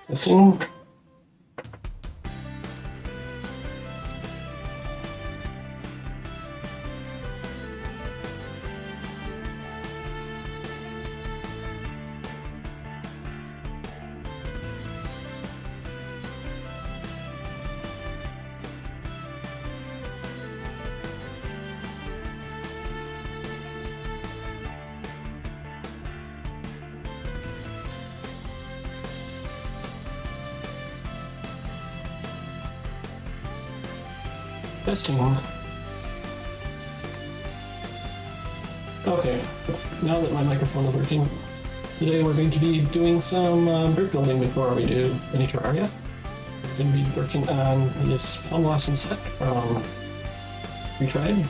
Testing. Testing. Okay, now that my microphone is working, today we're going to be doing some brick building before we do any Terraria. We're going to be working on this Plum Blossom set from Retried.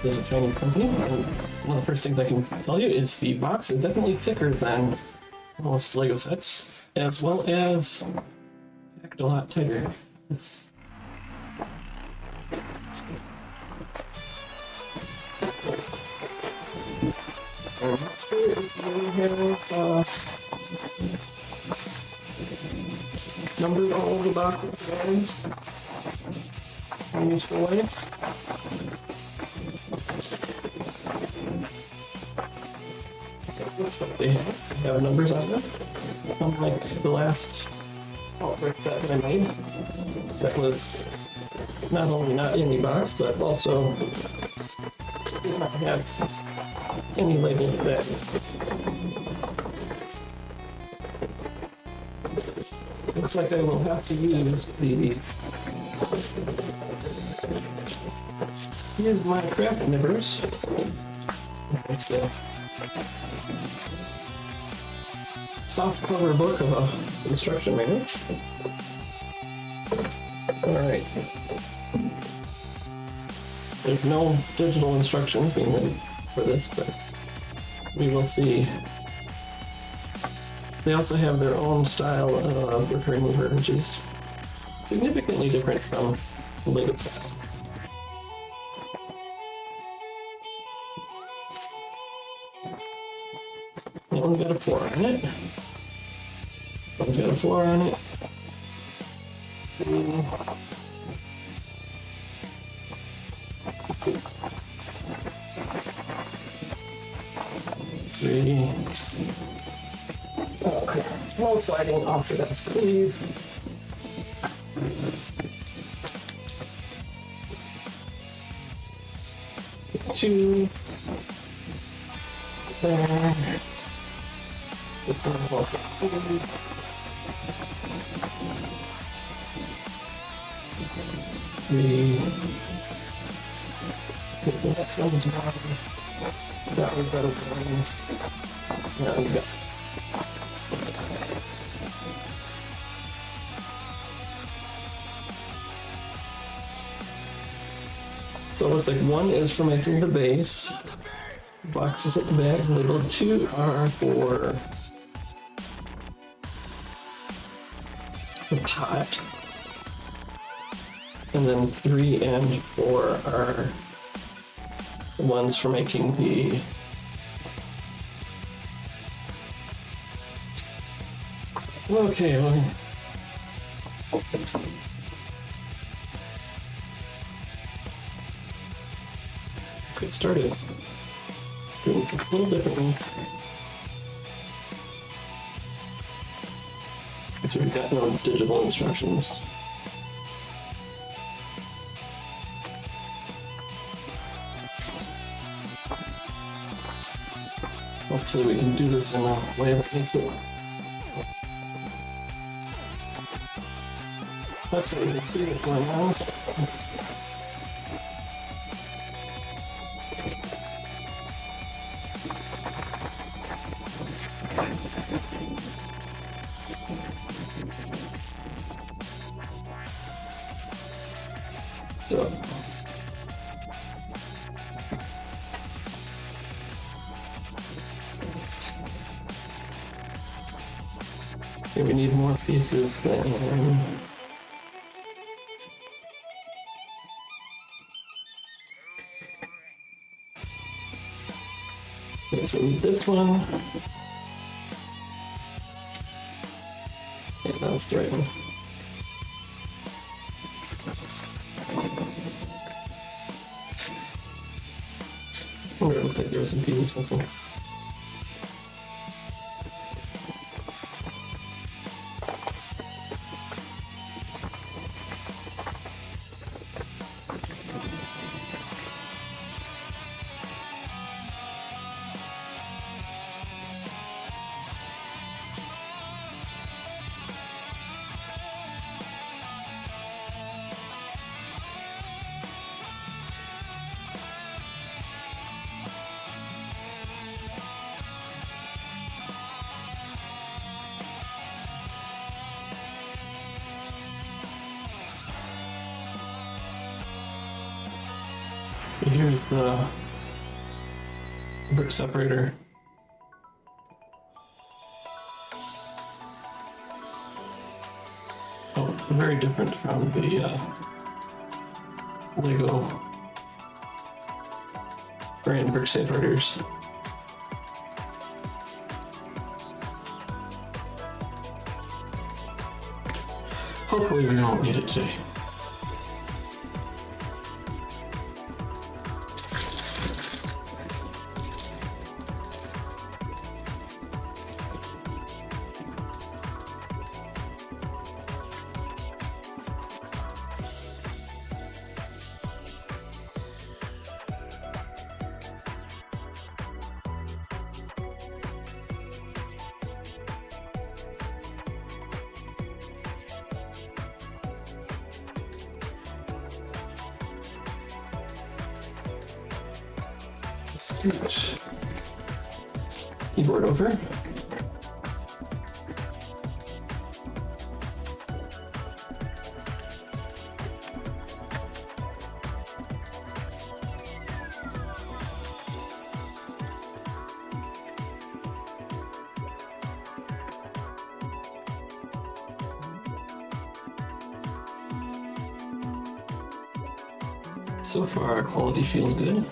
This is a Chinese company, and one of the first things I can tell you is the box is definitely thicker than most Lego sets, as well as packed a lot tighter. I'm not sure if you have numbered all of the boxes guys in a useful way. It looks like they have numbers on them, unlike the last brick set that I made. That was not only not in the box, but also did not have any label that looks like I will have to use here's my craft nippers. It's the soft cover book of a instruction manual. Alright. There's no digital instructions being written for this, but we will see. They also have their own style of brick remover, which is significantly different from the Lego style. That one's got a 4 on it. That one's got a 4 on it. 3. Okay, no sliding off the desk, please. 2. There. 3. The next one's mine. That one's better than that one's got. So it looks like 1 is for making the base. Boxes at the bags labeled. 2 are for the pot. And then 3 and 4 are the ones for making the okay, well, let's get started. Doing this a little differently. Since we've got no digital instructions. Hopefully we can do this in a way that makes it. Hopefully we can see what's going on. So. Okay, we need more pieces then. Okay, so we need this one. And That's the right one. Oh, it looked like there was some beans missing. Here's the brick separator. Oh, very different from the Lego brand brick separators. Hopefully we won't need it today. Scooch keyboard over. So far, quality feels good.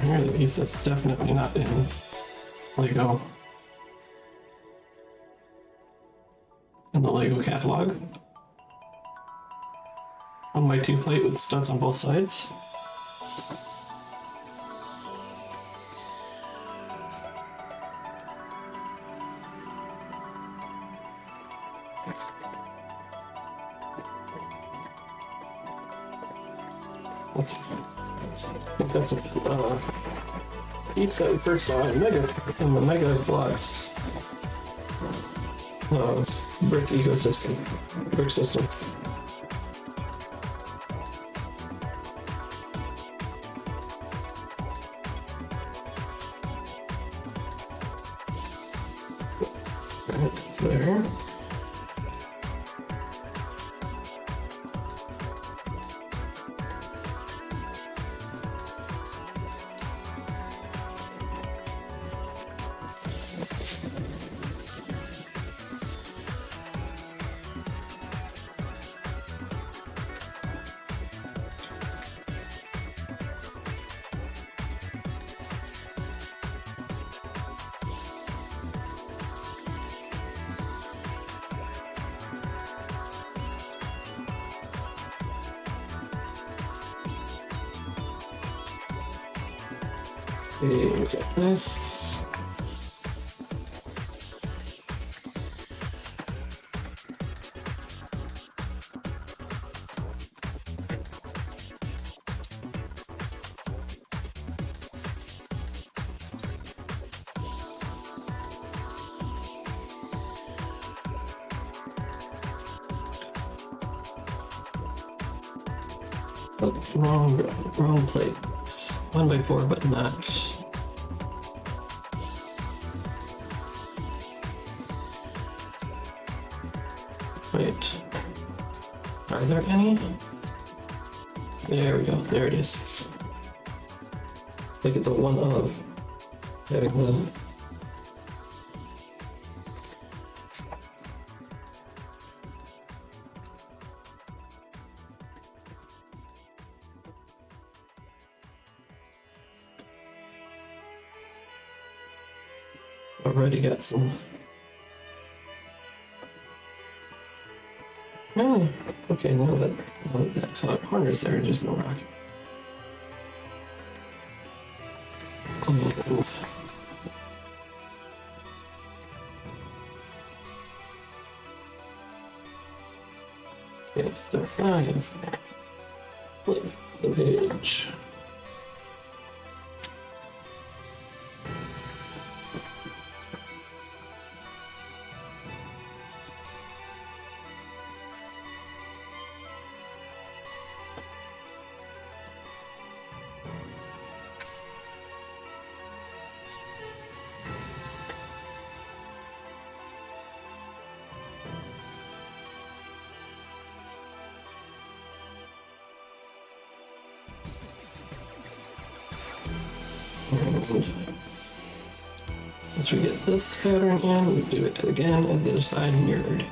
Here's a piece that's definitely not in Lego. In the Lego catalog. 1x2 plate with studs on both sides. I think that's a piece that we first saw in the Mega Blocks brick ecosystem, brick system. Right there. Okay, get this. Oh, wrong plate. It's 1x4, but not. Right. Are there any? There we go. There it is. Like it's a one of having the. Already got some. Oh, okay. Now that corner is there, just no rock. And yes, there are 5. Flip the page. And once we get this pattern in, we do it again at the other side mirrored.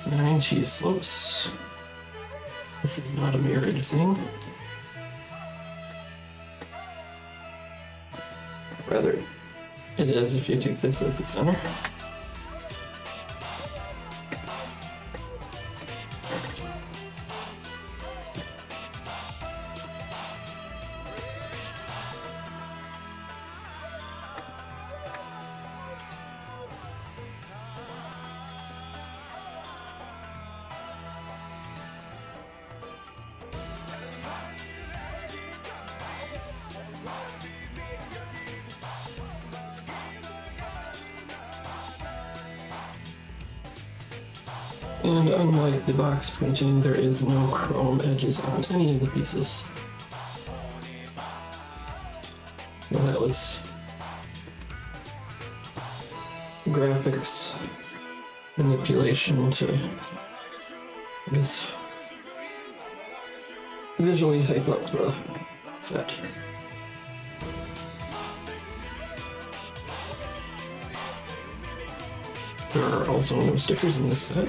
Nine cheese slopes. This is not a mirrored thing. Rather, it is if you take this as the center. And unlike the box printing, there is no chrome edges on any of the pieces. Well, that was graphics manipulation to, I guess, visually hype up the set. There are also no stickers in this set.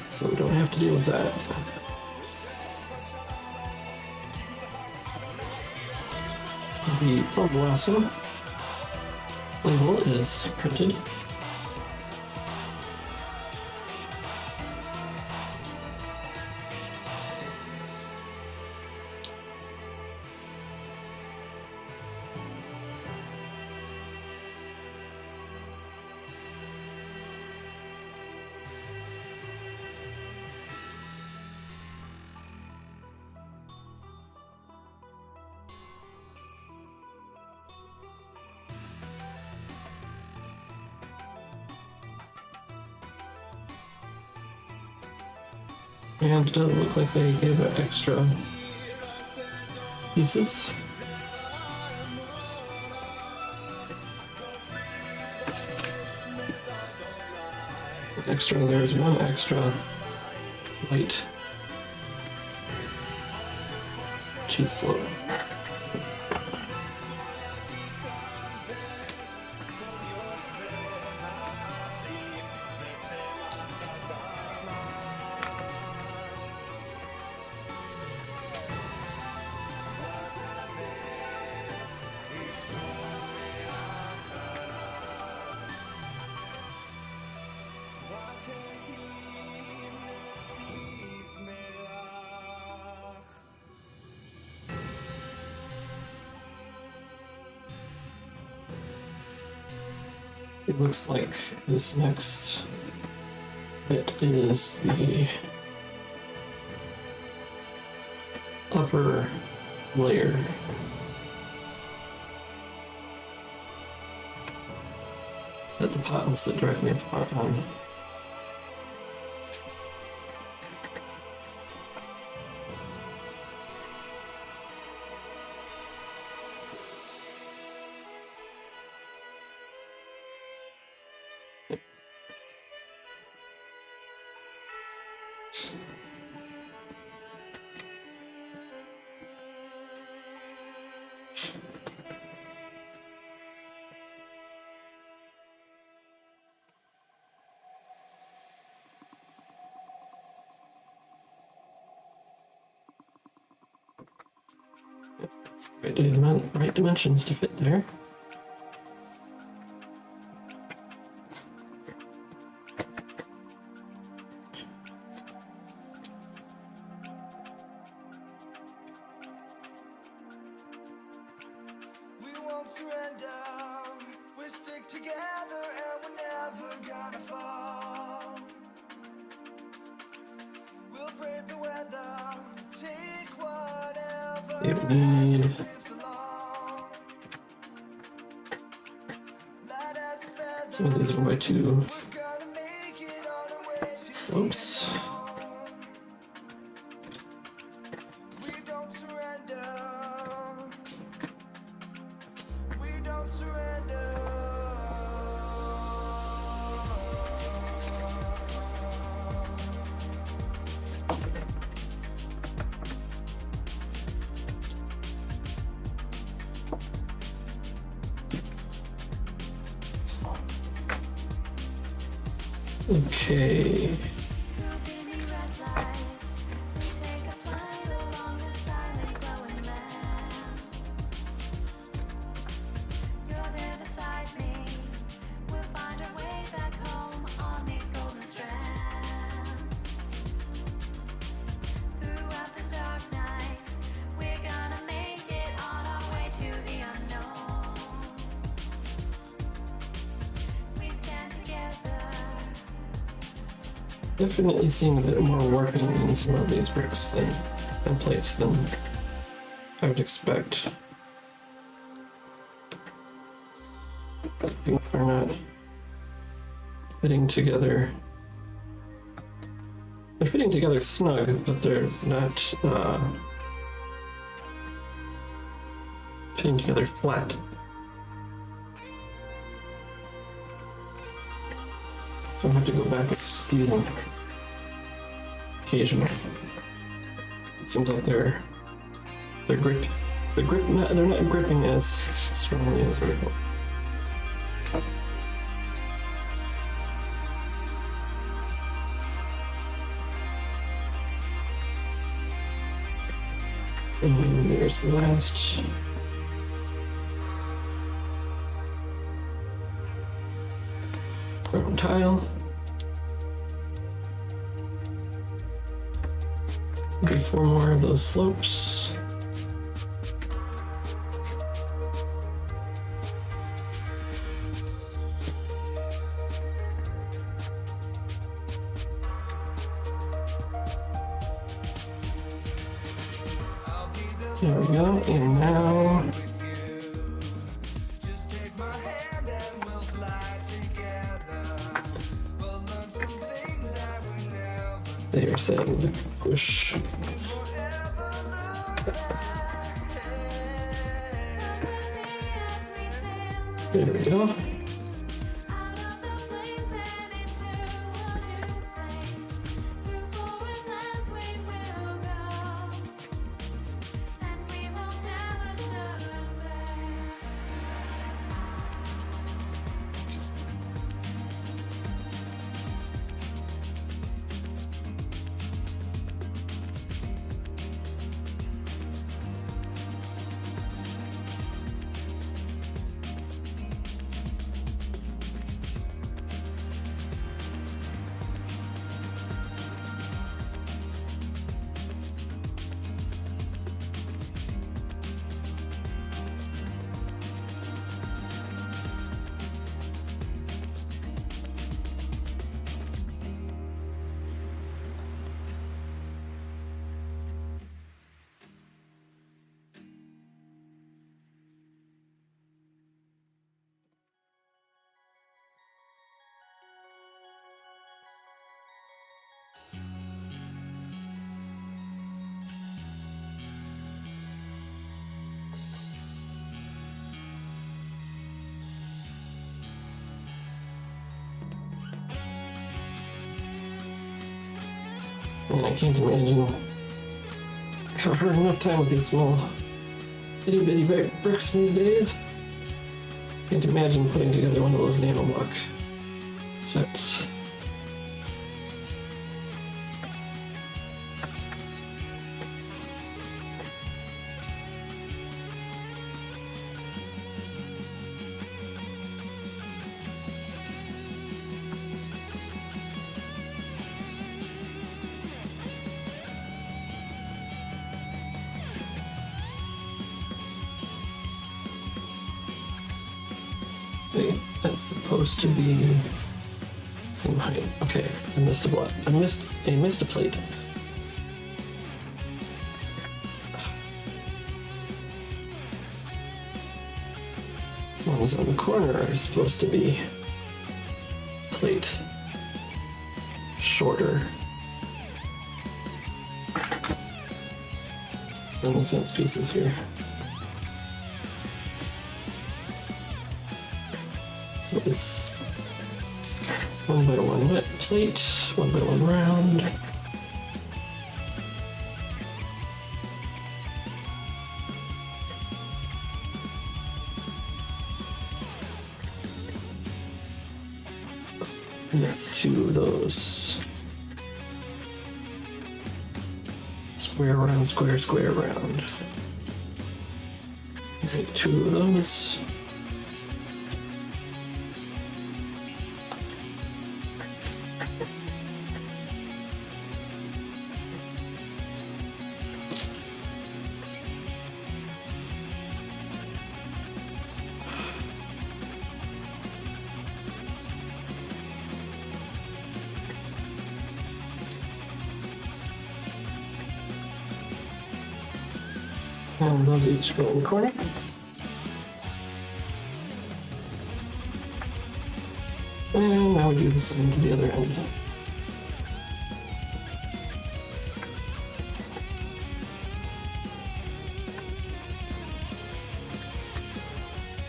So we don't have to deal with that. The Plum Blossom label is printed. And it doesn't look like they gave it extra pieces. There's one extra white cheese slope. It looks like this next bit is the upper layer. That the pot will sit directly on. Right dimensions to fit there. We won't surrender, we stick together and we're never gonna fall. We'll brave the weather, take whatever. You need some of these 1x2 slopes. We don't surrender. We don't surrender. Okay. Definitely seeing a bit more working in some of these bricks and plates than I would expect. Things are not fitting together. They're fitting together snug, but they're not fitting together flat. So I have to go back and squeeze them occasionally. It seems like they're gripping they're not gripping as strongly as I would hope. And there's the last. Brown tile. Maybe 4 more of those slopes. There we go, and now they are saying to push. There we go. And I can't imagine for enough time with these small itty bitty bricks these days. Can't imagine putting together one of those nano block sets. Wait, that's supposed to be same height. Okay, I missed a block. I missed a plate. Ones on the corner are supposed to be plate shorter than the fence pieces here. So it's 1 by 1 wet plate, 1 by 1 round. And that's 2 of those. Square, round, square, square, round. Make 2 of those. And those each go in the corner. And now we do the same to the other end.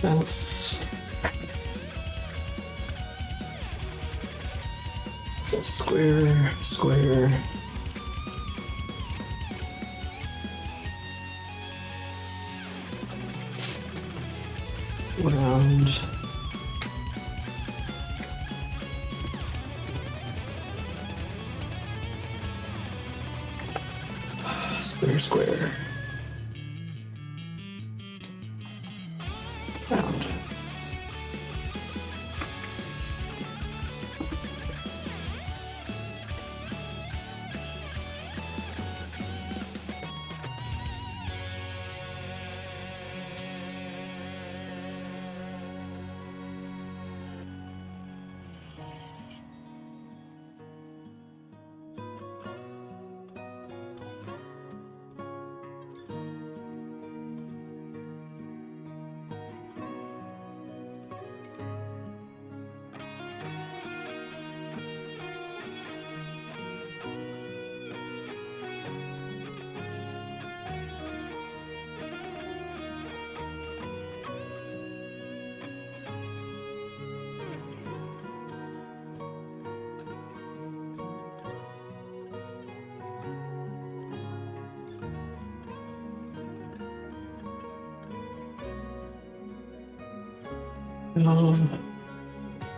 Fence. So square, square. Round. Square, square. Round.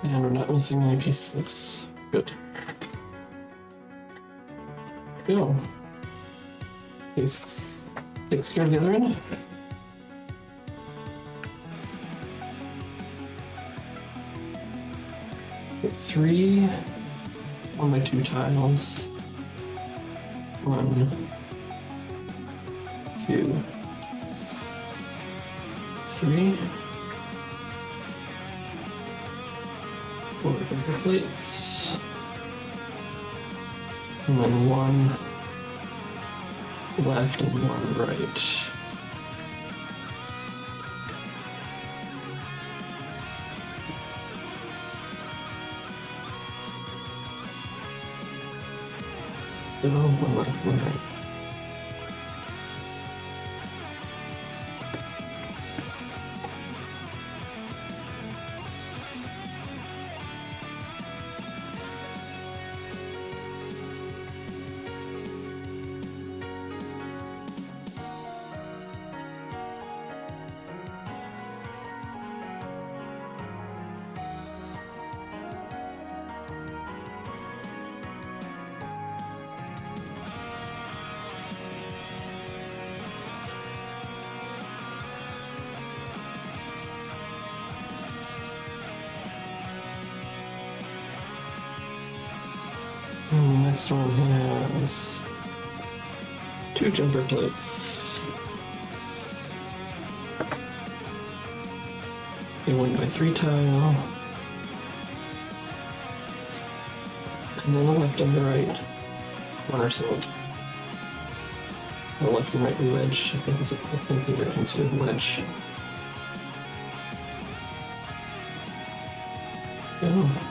And we're not missing any pieces. Good. Go. Please takes care of the other end. Get 3 1 by 2 tiles. 1, 2, 3. 4 bigger plates. And then 1 left and 1 right. So 1 left, 1 right. next one has 2 jumper plates. A 1x3 tile. And then a left and a right corner slope. The left and right wedge, I think these are considered wedge. Oh.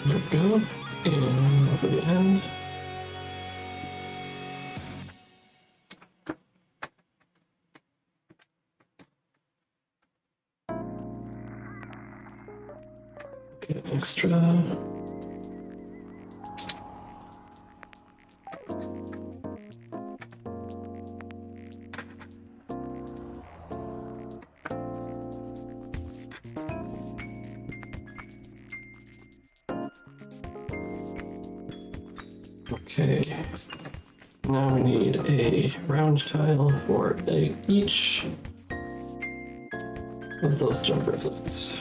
There we go, and over the end. Get extra. Okay, now we need a round tile for each of those jumper plates.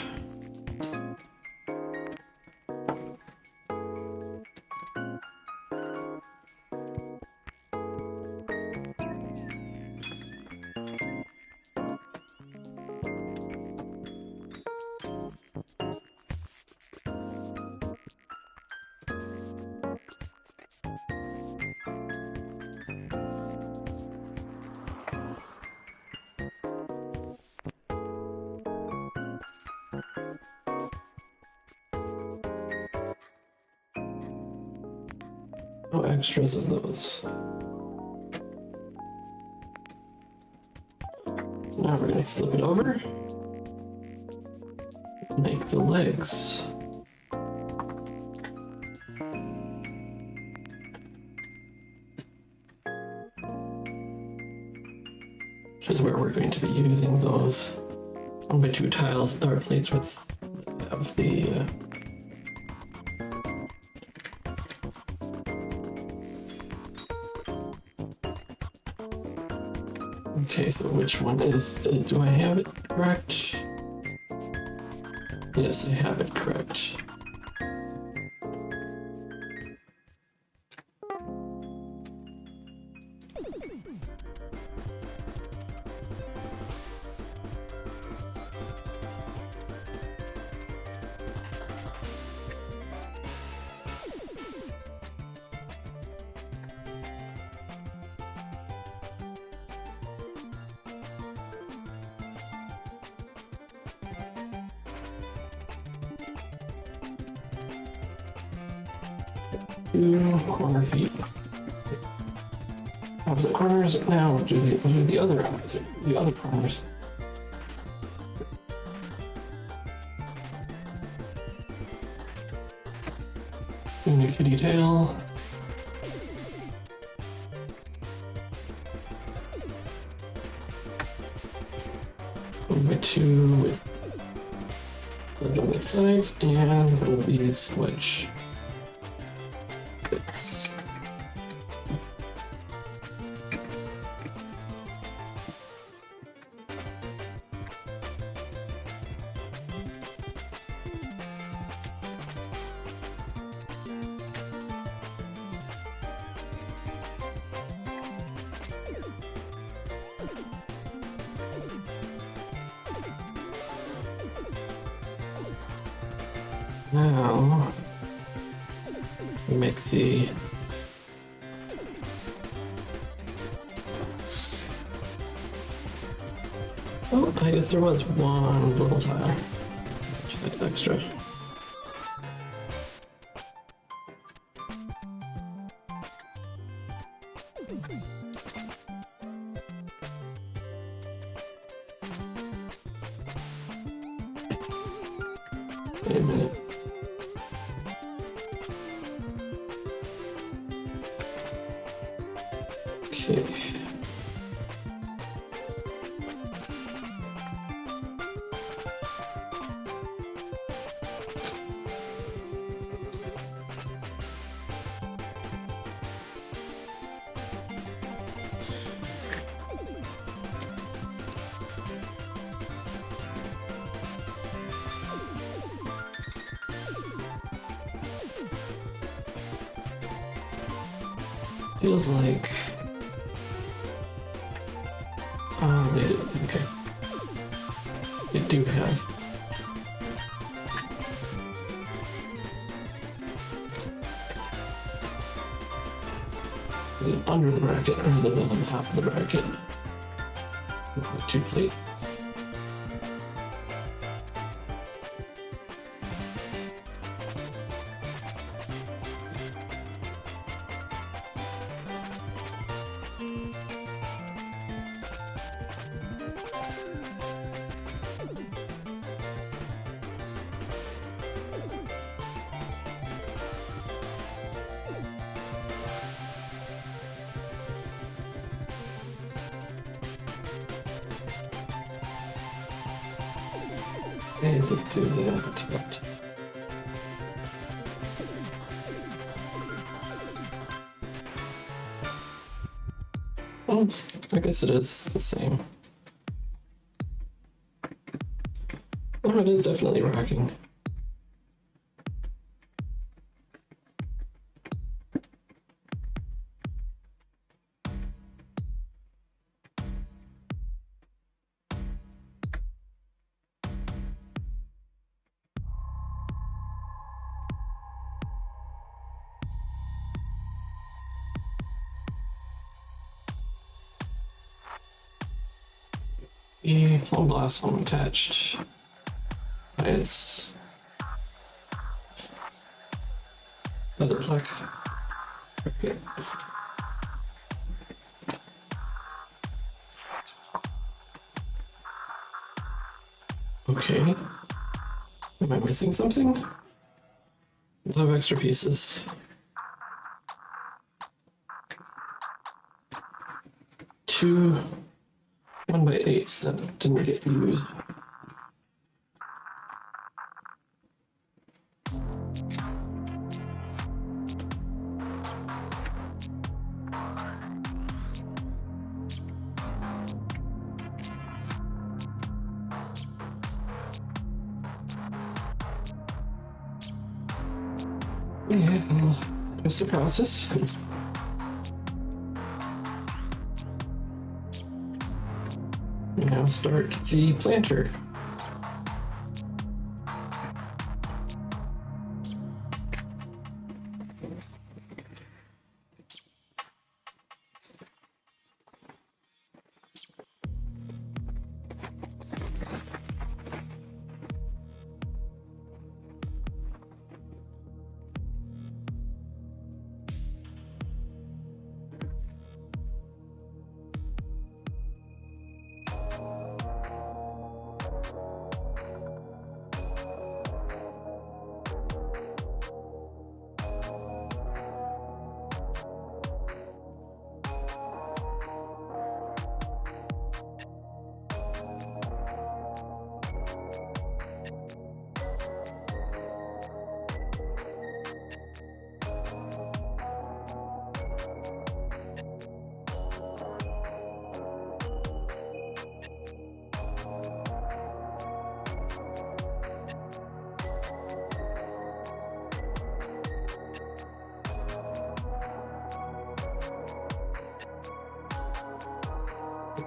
No extras of those. So now we're gonna flip it over. Make the legs. Which is where we're going to be using those 1x2 tiles or plates with have the okay, so which one is, do I have it correct? Yes, I have it correct. Two corner feet. Opposite corners. Now we'll do the other opposite, the other corners. Doing a kitty tail. One by two with the sides and one of these wedge bits. Now we make the I guess there was one little tile. Extra. Wait a minute. Okay. Feels like they did. Okay, they do have. The under the bracket rather than on top of the bracket. Two plate. And do that. Well, I guess it is the same. Oh, it is definitely rocking. The Plum Blossom attached by its other plaque. Okay. Okay. Am I missing something? A lot of extra pieces. Two 1x8s that didn't get used. And just the process. Now start the planter.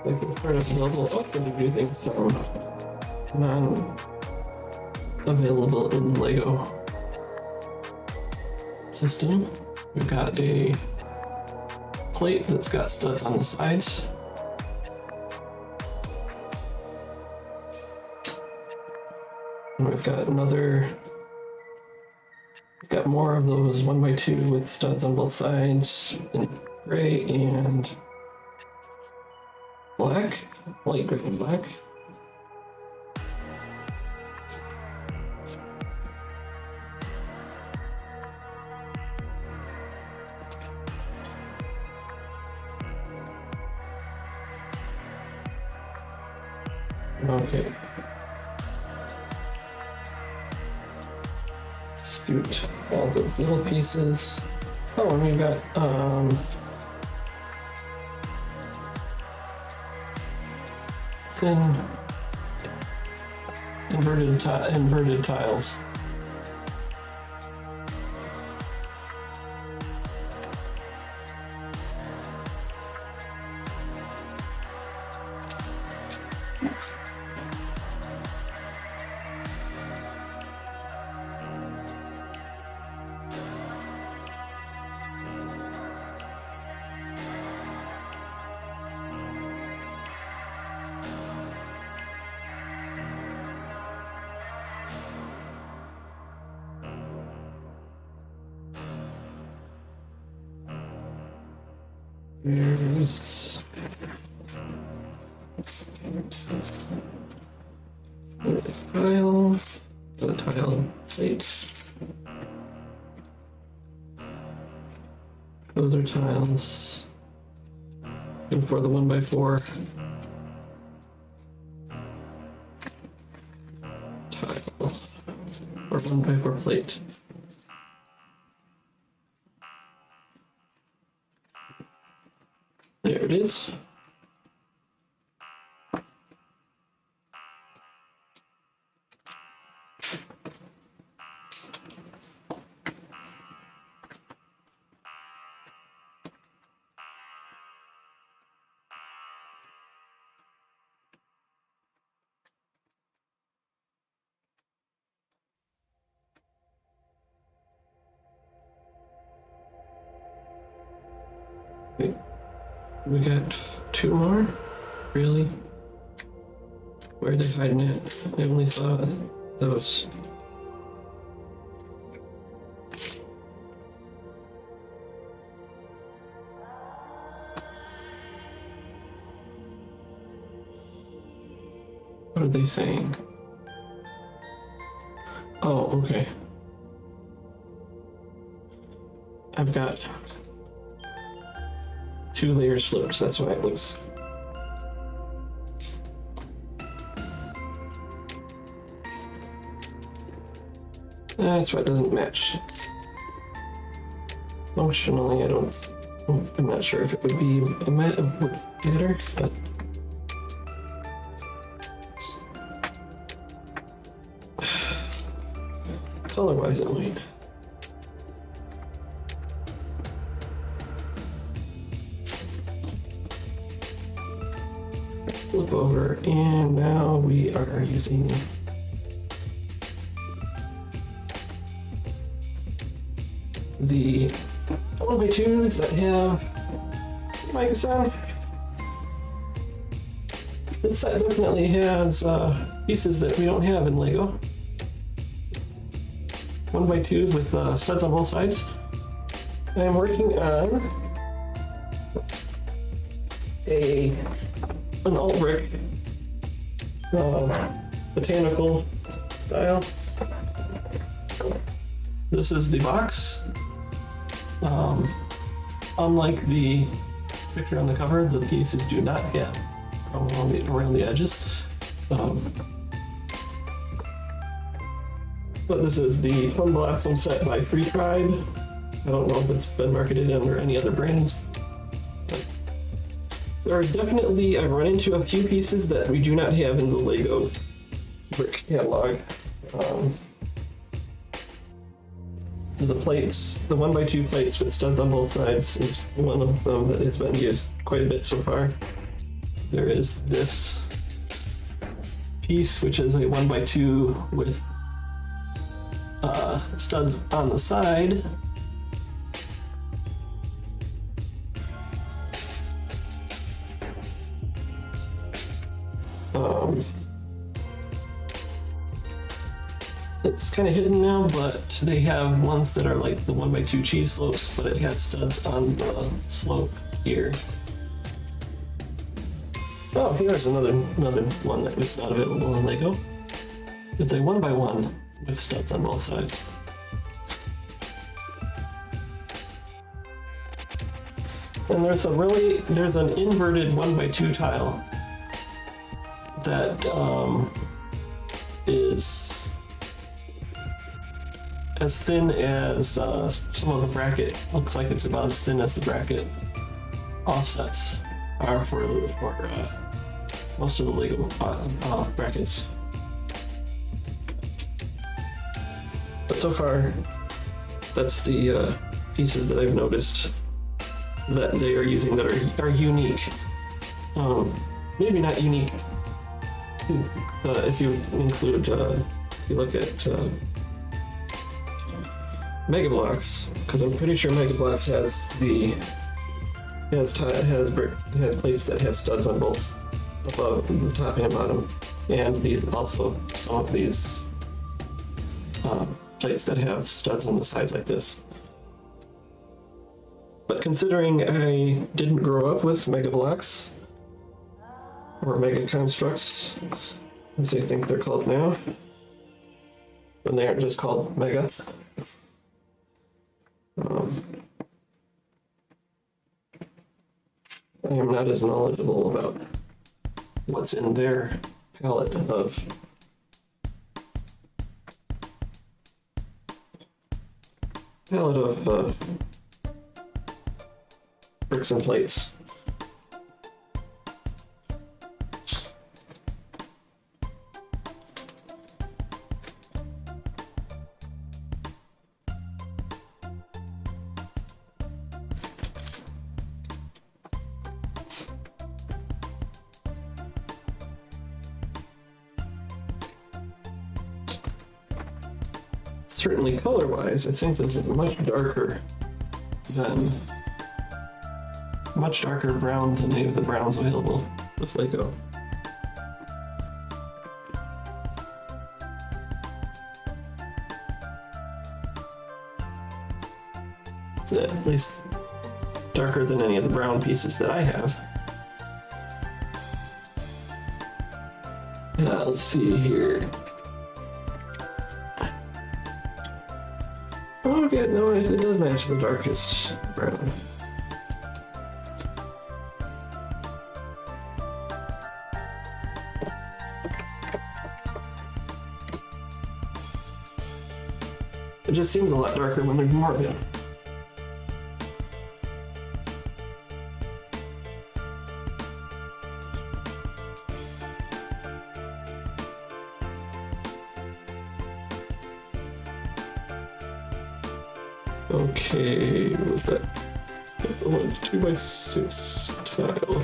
Like the first level also using some non-available in Lego system. We've got a plate that's got studs on the sides. And we've got another. We've got more of those 1x2 with studs on both sides in gray and black, light gray and black. Okay. Scoot all those little pieces. Oh, and we've got thin inverted tiles. There's the tile plate. Those are tiles. And for the 1x4 tile or 1x4 plate. There it is. Wait, we got 2 more? Really? Where are they hiding it? I only saw those. What are they saying? Oh, okay. I've got 2 layers flipped, that's why it looks. That's why it doesn't match. Functionally, I'm not sure if it would be better, but. Color-wise, it might. Flip over, and now we are using the 1x2s that have Microsoft. This set definitely has pieces that we don't have in Lego. 1x2s with studs on both sides. I am working on an alt brick botanical style. This is the box. Unlike the picture on the cover, the pieces do not have around the edges. But this is the Plum Blossom set by Free Tribe. I don't know if it's been marketed under any other brands. But there are definitely, I've run into a few pieces that we do not have in the Lego brick catalog. The plates, the 1x2 plates with studs on both sides is one of them that has been used quite a bit so far. There is this piece, which is a 1x2 with studs on the side. it's kind of hidden now, but they have ones that are like the 1x2 cheese slopes, but it has studs on the slope here. Oh, here's another one that was not available on Lego. It's a 1x1 with studs on both sides. And there's an inverted 1x2 tile that is as thin as some of the bracket. Looks like it's about as thin as the bracket offsets are for most of the Lego brackets. But so far, that's the pieces that I've noticed that they are using that are unique. Maybe not unique if you include, if you look at Mega Bloks, because I'm pretty sure Mega Bloks has has plates that have studs on both above the top and bottom, and these also some of these plates that have studs on the sides like this. But considering I didn't grow up with Mega Bloks or Mega Constructs, as I think they're called now, when they aren't just called Mega. I am not as knowledgeable about what's in their palette of bricks and plates. Certainly color-wise, I think this is much darker brown than any of the browns available with Lego. It's at least darker than any of the brown pieces that I have. Let's see here. Oh, okay, no, it does match the darkest brown. It just seems a lot darker when there's more of it. Okay, what was that? One 2x6 tile.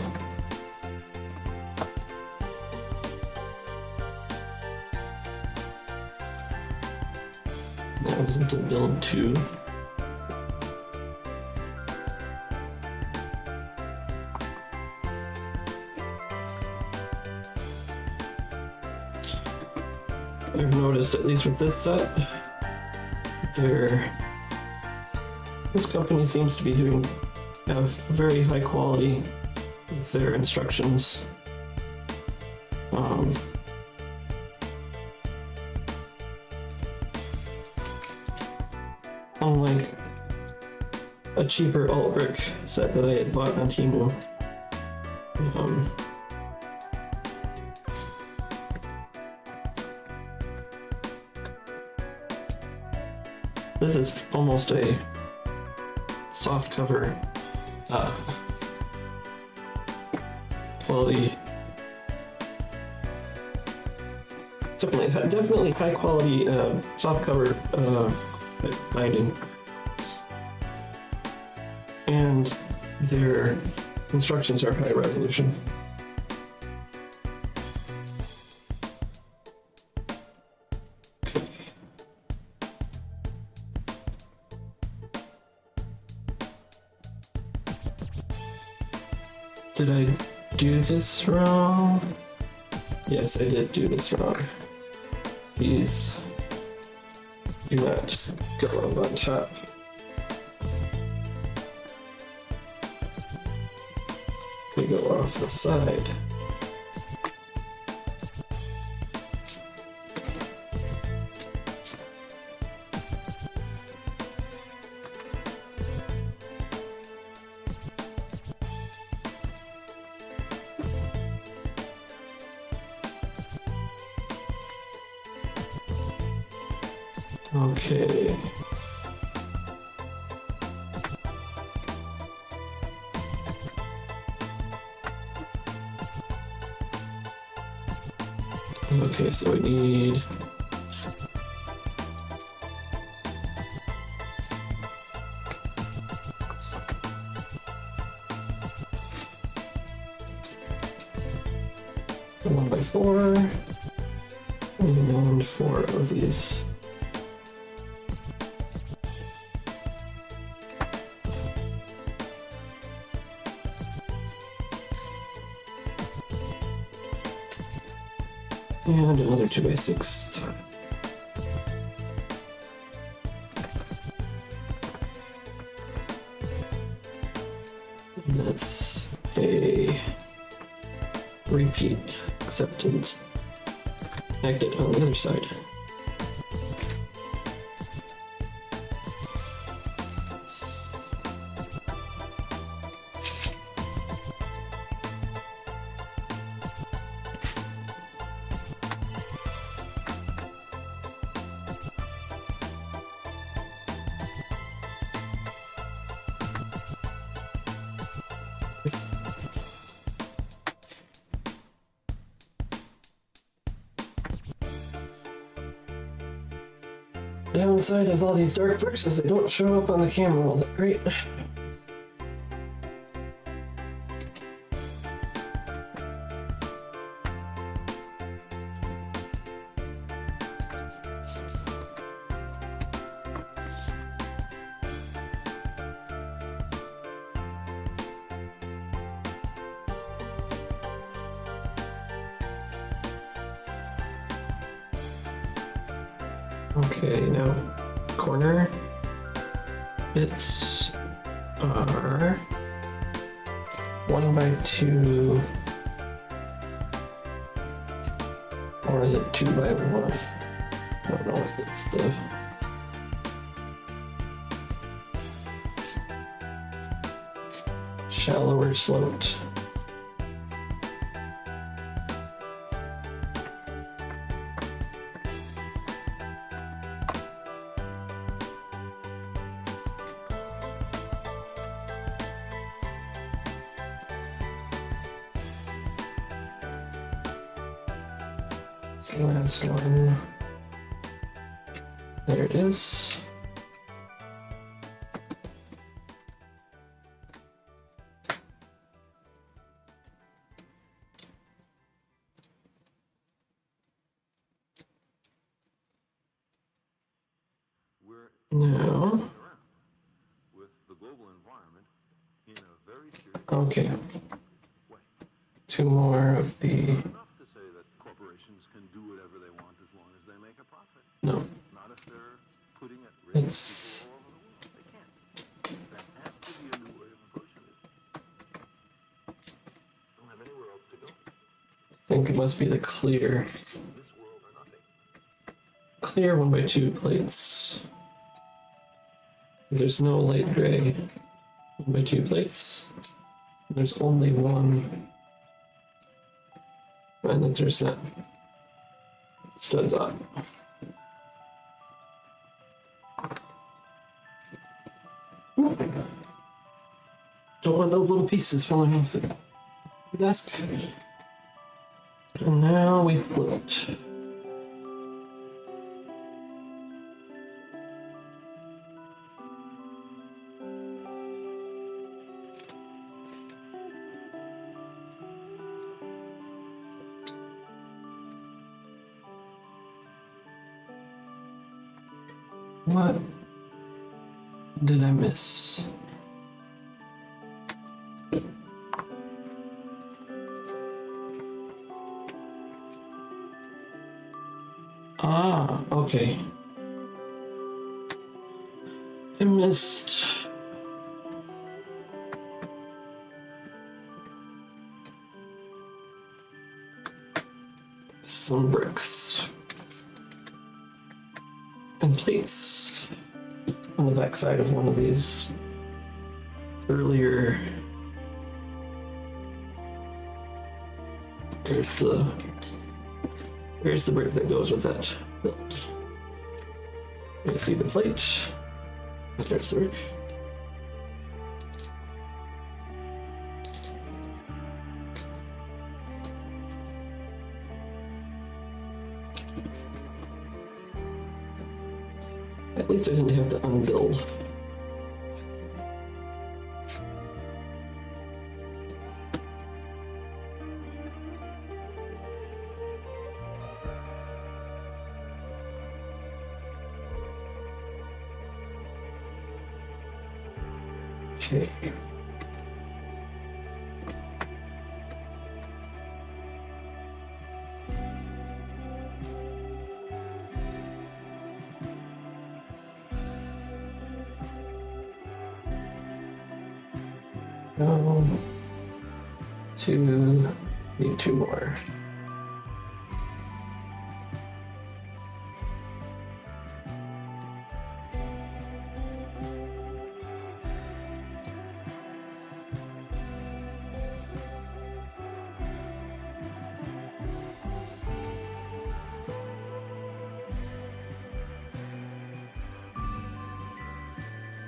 That was into build 2. I've noticed, at least with this set, this company seems to be have very high quality with their instructions. Unlike a cheaper alt brick set that I had bought on Temu. This is almost a soft cover quality. It's definitely high quality soft cover binding, and their instructions are high resolution. Did I do this wrong? Yes, I did do this wrong. These do not go on top. We go off the side. Okay. Okay, so we need a 1x4 and 4 of these. And another 2x6. And that's a repeat, except it's connected on the other side. Downside of all these dark bricks is they don't show up on the camera all that great. Okay, now corner bits are 1x2, or is it 2x1? I don't know if it's the shallower sloped. Last one. There it is. Now, with the global environment in a very serious okay, way. 2 more of the, Enough to say that corporations can do whatever they want as long as they make a profit. no, Not if they're putting at risk it's, people all over the world. They can't. That has to be a new way of approaching this. Don't have anywhere else to go. I think it must be the clear, This world or nothing. clear 1x2 plates. There's no light gray 1x2 plates. There's only one, and then there's not studs on. Don't want those little pieces falling off the desk. And now we float. What did I miss? Ah, okay. I missed some bricks and plates on the backside of one of these earlier. Here's the brick that goes with that build. You can see the plate. There's the brick. At least I didn't have to unbuild. Okay. Need two more.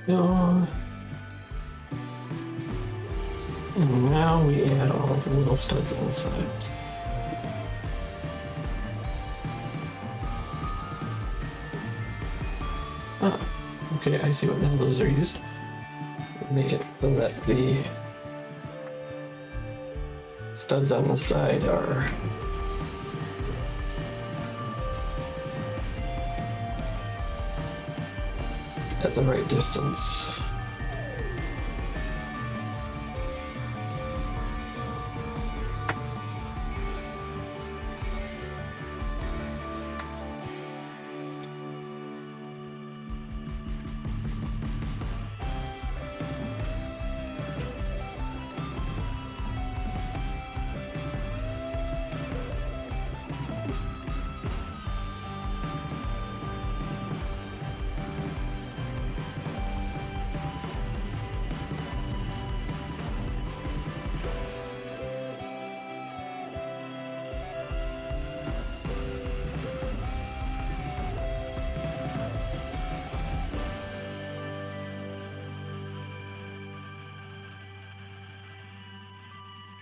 No. And now we add all the little studs on the side. Ah, okay, I see what now those are used. Make it so that the studs on the side are at the right distance.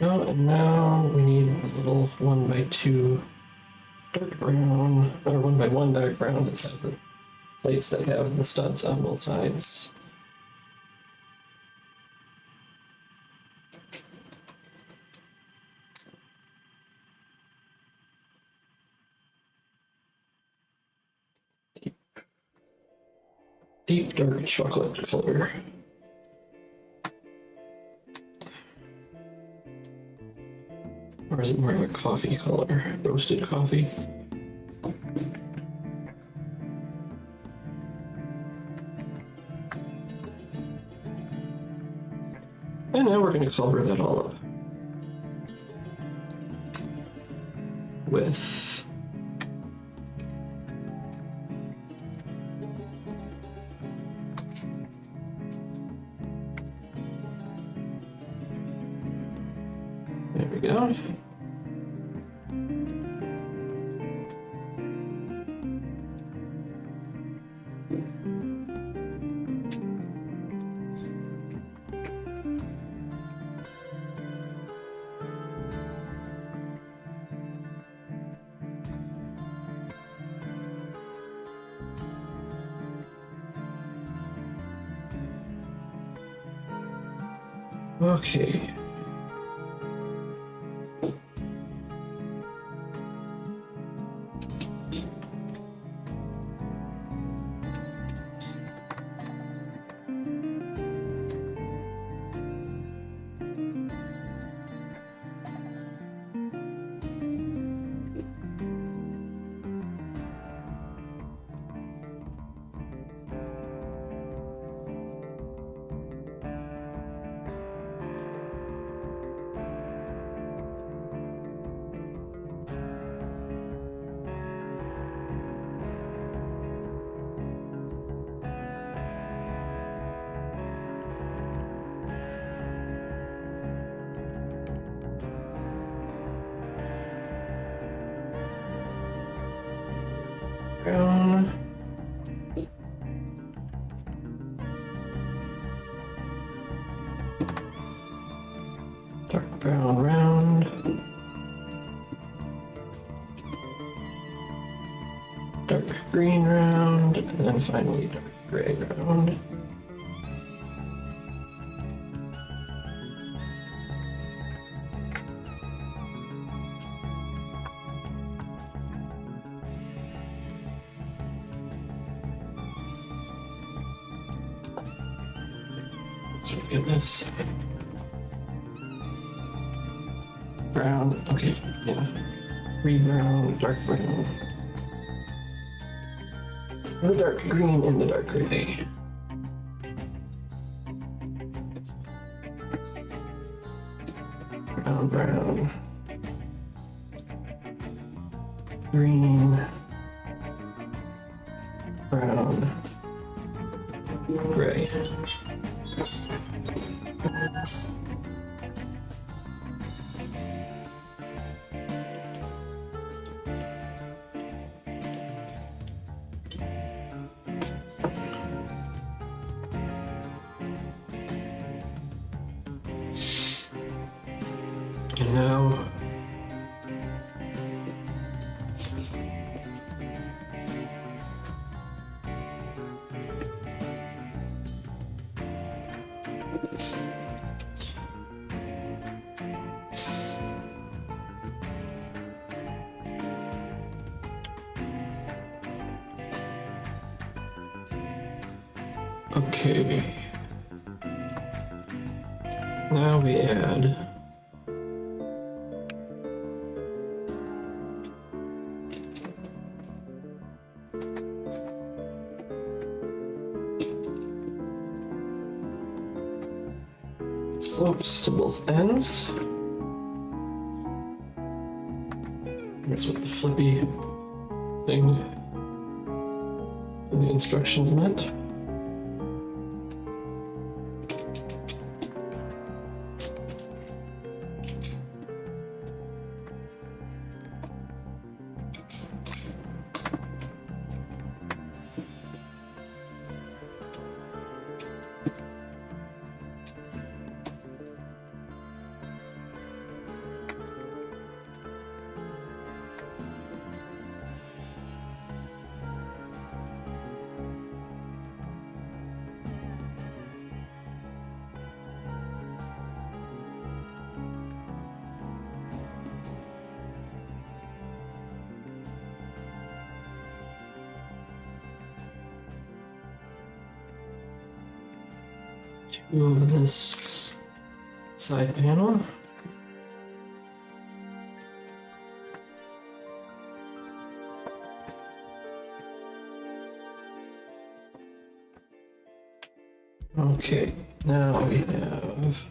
Oh, and now we need a little 1x2 dark brown, or 1x1 dark brown that have the plates that have the studs on both sides. Deep dark chocolate color. Or is it more of a coffee color? Roasted coffee? And now we're going to cover that all up with there we go. Okay. brown. Dark brown round. Dark green round, and then finally dark gray round. Let's look at this. Brown, okay, yeah. Green brown, dark brown. The dark green and the dark gray. Brown, brown. Green. Brown. Gray. And now okay. Now we add slopes to both ends. That's what the flippy thing in the instructions meant. Move this side panel. Okay, now we have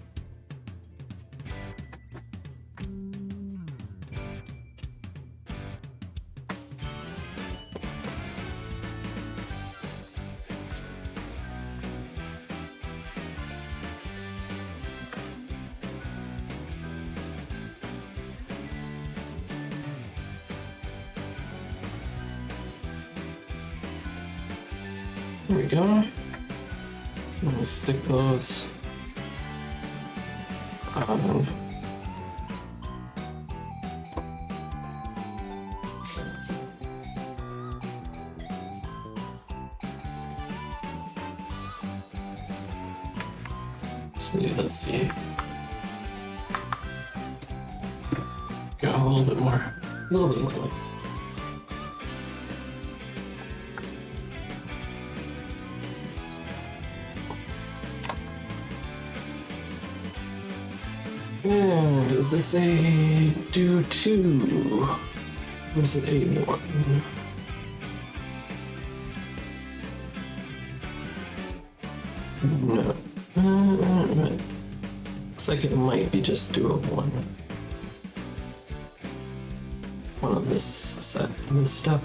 There we go. I'm gonna stick those on. So yeah, let's see. Go a little bit more, like. And is this a do 2? Or is it a 1? No. Looks like it might be just do a 1. One of this set, this step.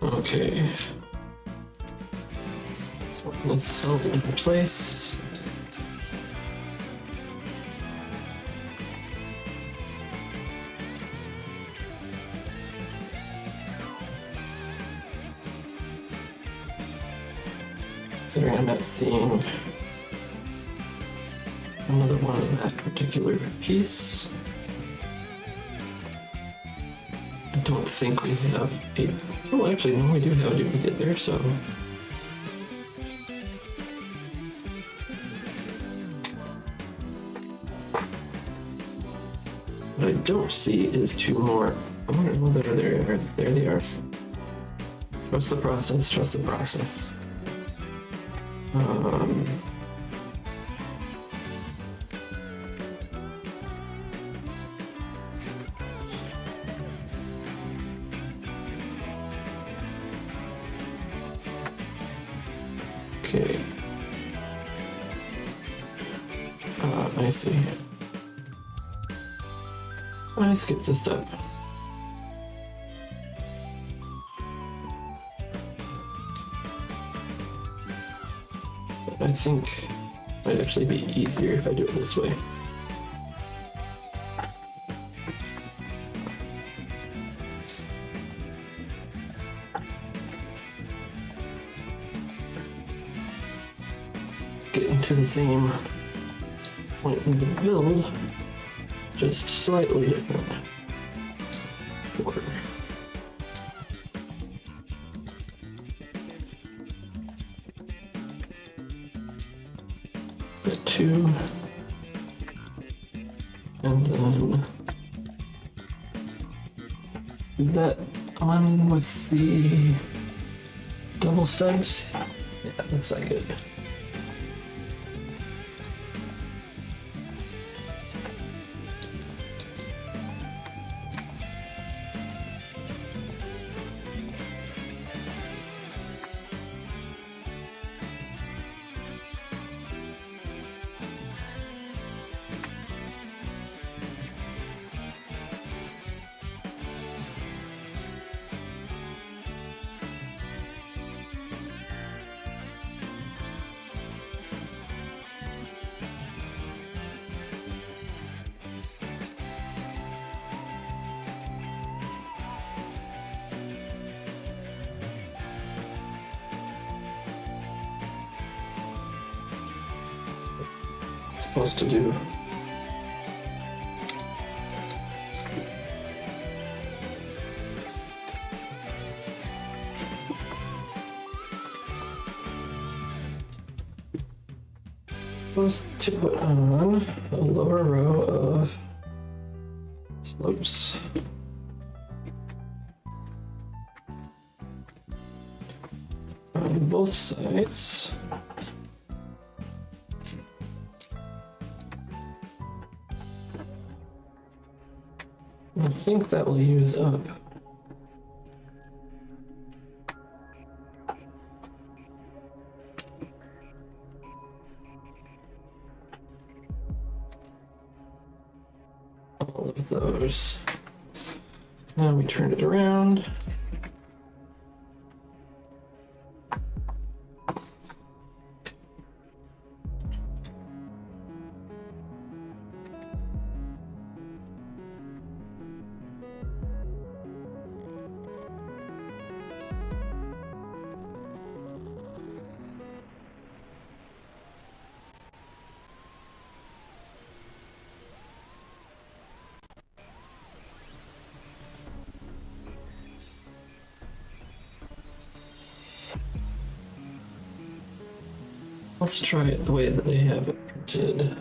Okay. This one is held in place. Considering I'm not seeing another one of that particular piece. I don't think we have a... Oh, actually, no, we do have a duplicate there, so... What I don't see is two more. I wonder whether they're there. They are. Trust the process, trust the process. Okay. I see. I skipped a step. But I think it might actually be easier if I do it this way. Getting to the same point in the build, just slightly different order. The two, and then is that on with the double studs? Yeah, looks like it. Supposed to do. Supposed to put on a lower row of slopes. On both sides. I think that will use up all of those. Now we turn it around. Let's try it the way that they have it printed.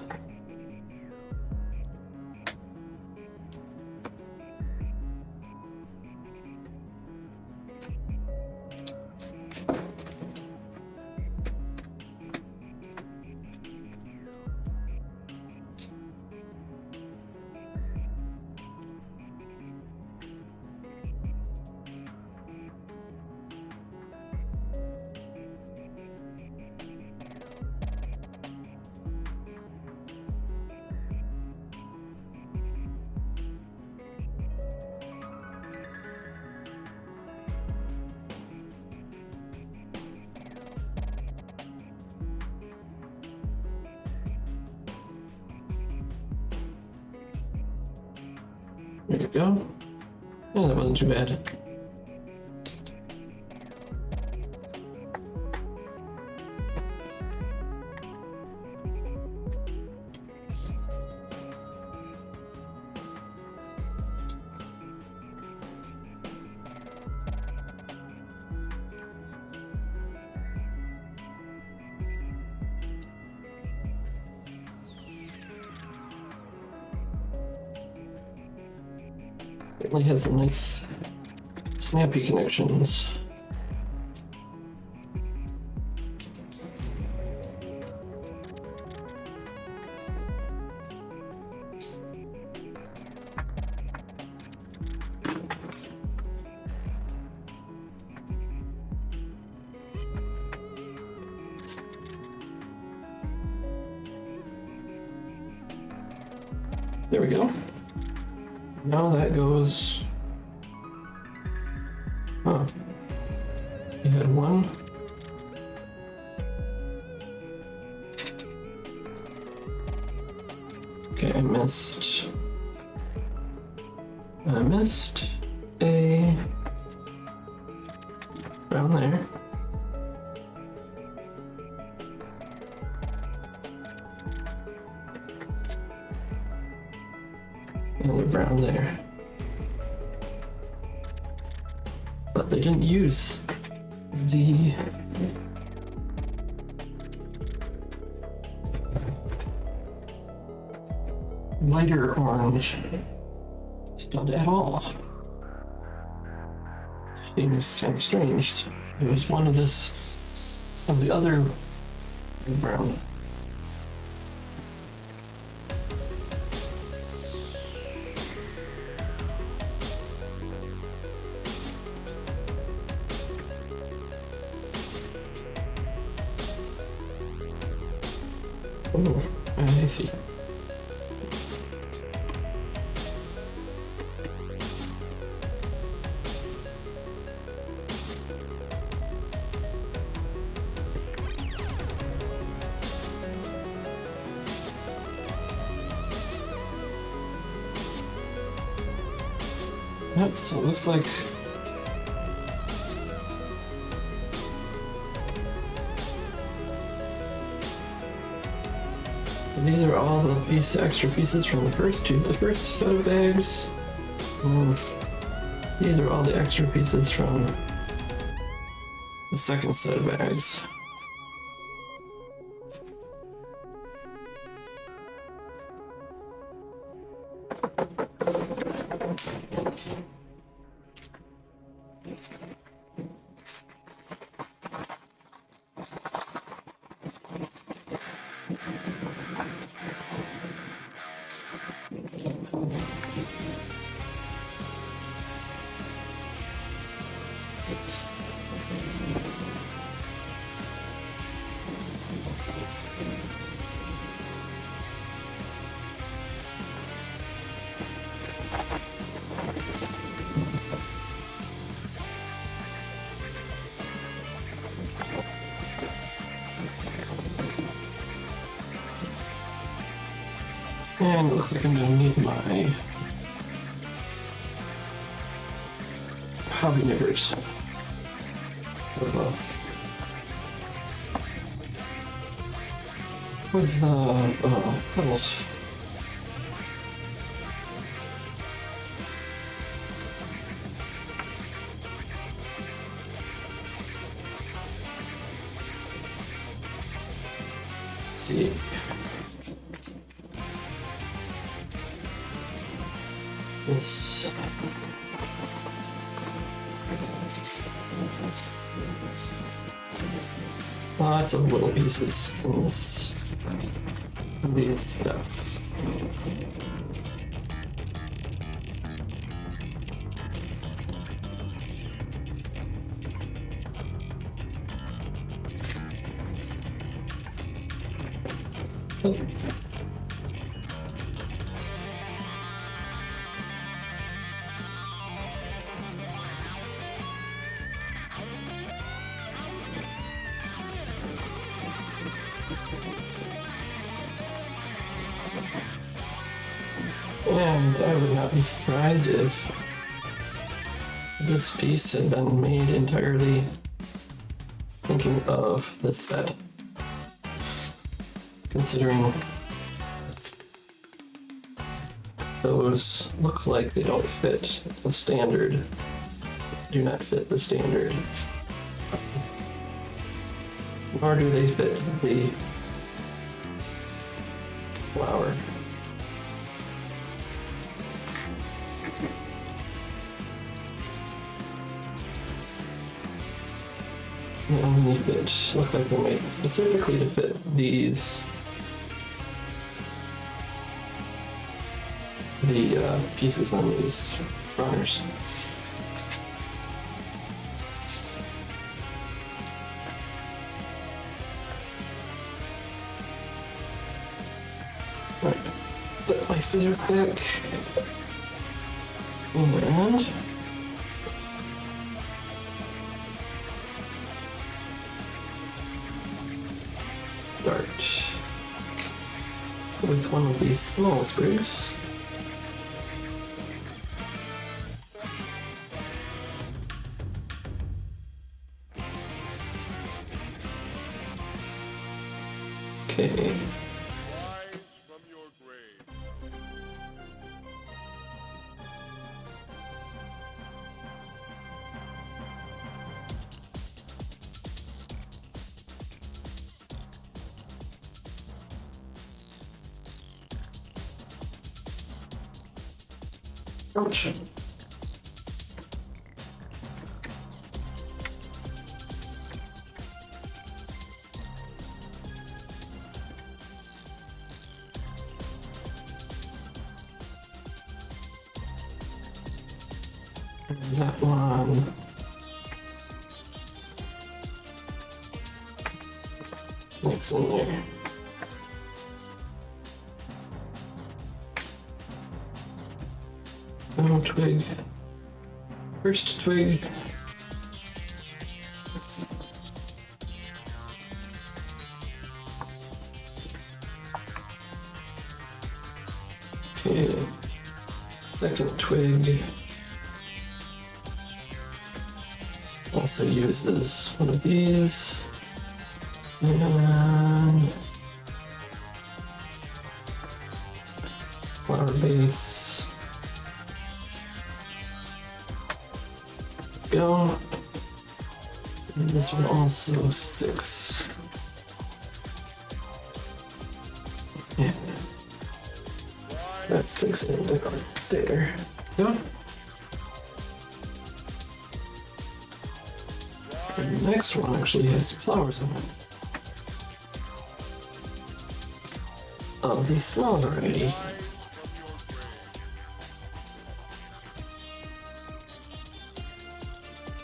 There we go. Yeah, that wasn't too bad. Certainly has some nice snappy connections. There we go. Now that goes. Huh. You had one. Okay, I missed a brown there. And a brown there. But they didn't use the lighter orange stud at all. Seems kind of strange. It was one of the other brown. Oh, I see. Yep, so it looks like these are all the extra pieces from the first set of bags. These are all the extra pieces from the second set of bags. And it looks like I'm gonna need my hobby knitters. With pedals. Let's see. This. Lots of little pieces in this. These steps. Oh. And I would not be surprised if this piece had been made entirely thinking of this set. Considering those look like they don't fit the standard, do not fit the standard, nor do they fit the flower. They only fit, look like they're made specifically to fit these, the pieces on these runners. Right, put my scissors back, and start with one of these small sprigs. Okay. Ouch. And that one. Mix in there. Oh, twig. First twig. Okay. Second twig. Also uses one of these. And flower base. Go. And this one also sticks. Yeah. That sticks in there. Go. And the next one actually has flowers on it. Of the small variety.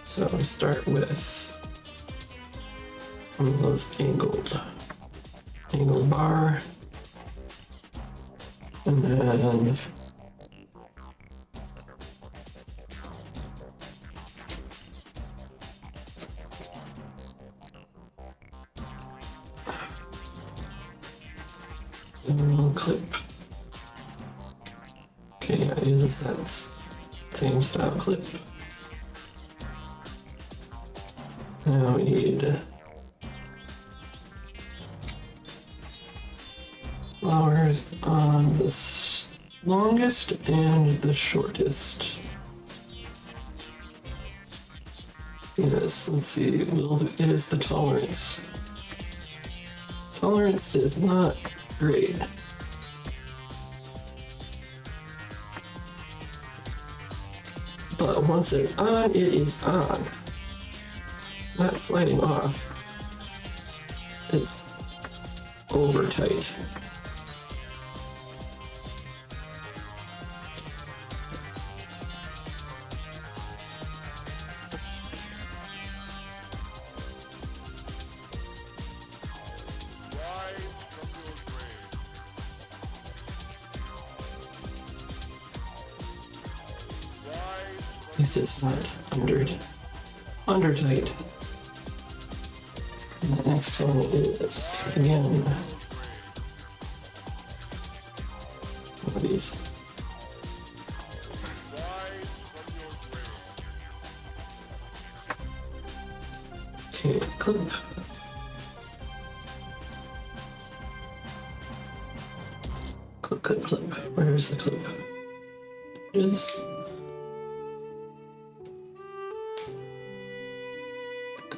So we start with one of those angled bar, and then a clip. Okay, I use that same style clip. Now we need flowers on the longest and the shortest. Yes, let's see. Well, it is the tolerance. Tolerance is not great. But once it's on, it is on. Not sliding off. It's over tight. At least it's not under tight. And the next one is, again, one of these Okay, clip. Clip, clip, clip. Where's the clip? Is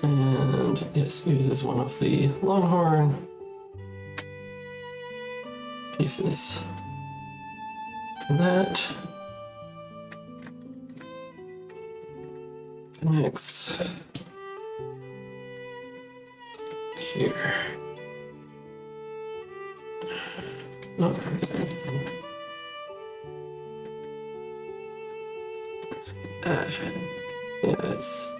and yes, uses one of the Longhorn pieces. And that connects here. Oh, yeah, it's.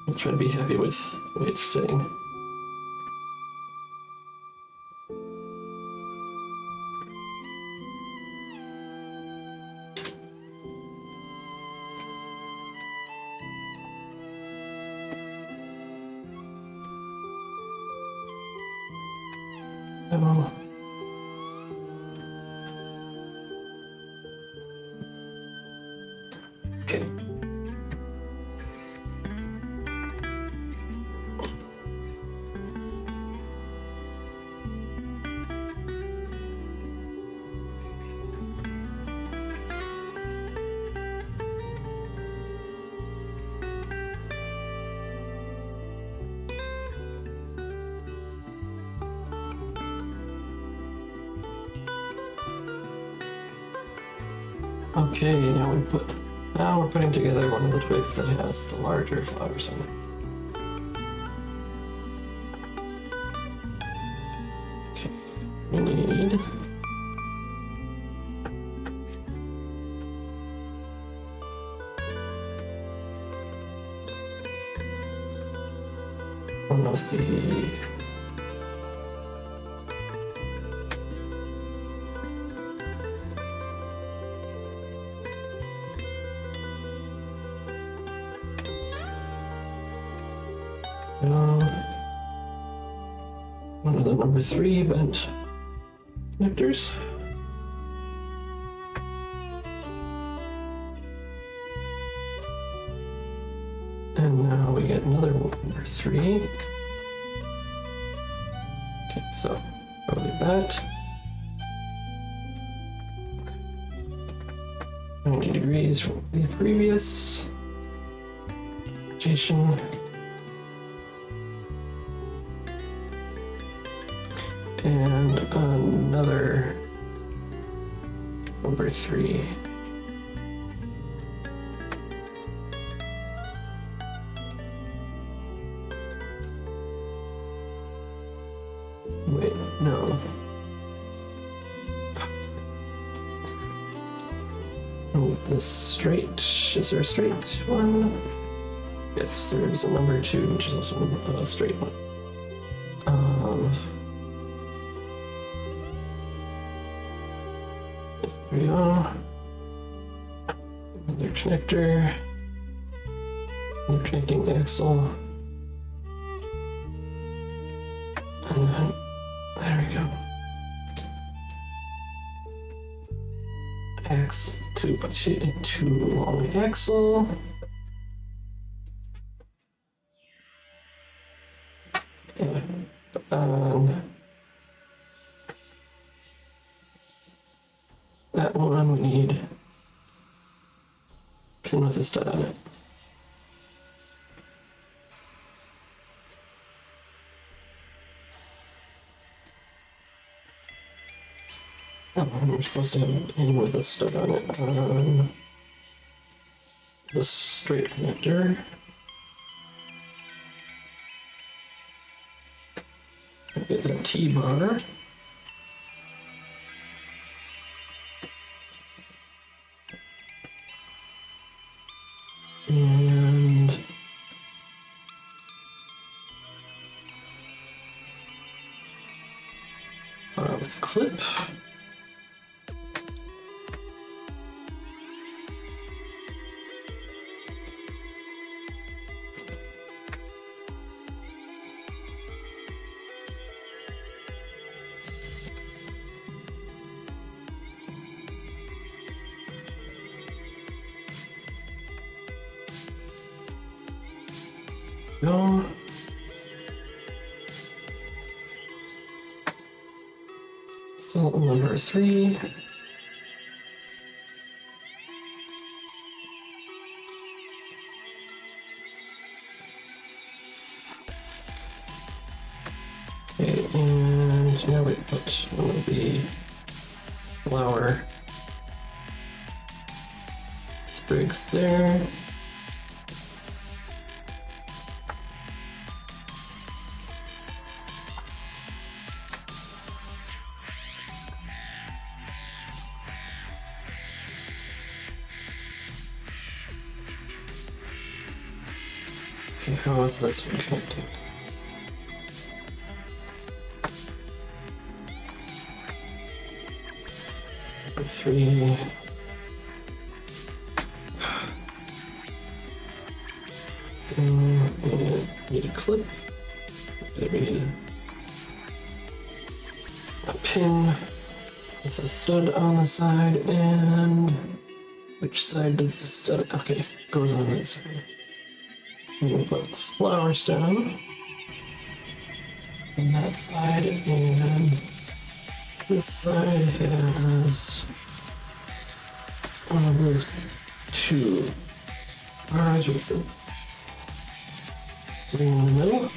I'll try to be happy with the way it's fitting. Oh. Okay. Okay, now we're putting together one of the twigs that has the larger flowers on it. Okay, we need one of the one of the number 3 bent connectors. And now we get another number 3. Okay, so I'll do that. 90 degrees from the previous rotation. And another number 3. Wait, no. Oh, this straight. Is there a straight one? Yes, there's a number 2, which is also a straight one. There we go. Another connector. Another connecting axle. And then, there we go. Axle, 2x2 long axle. And that one we need pin with a stud on it. Oh, we're supposed to have a pin with a stud on it on the straight connector. Get that T-bar. And with a clip. Go. Still number 3. Okay, and now we put one of the flower sprigs there. Okay, how is this one connected? Number 3. And need a clip. There we need a pin. It's a stud on the side, and which side does the stud? Okay, goes on that side. We'll put flowers down on that side, and this side has one of those 2 bars with the ring in the middle.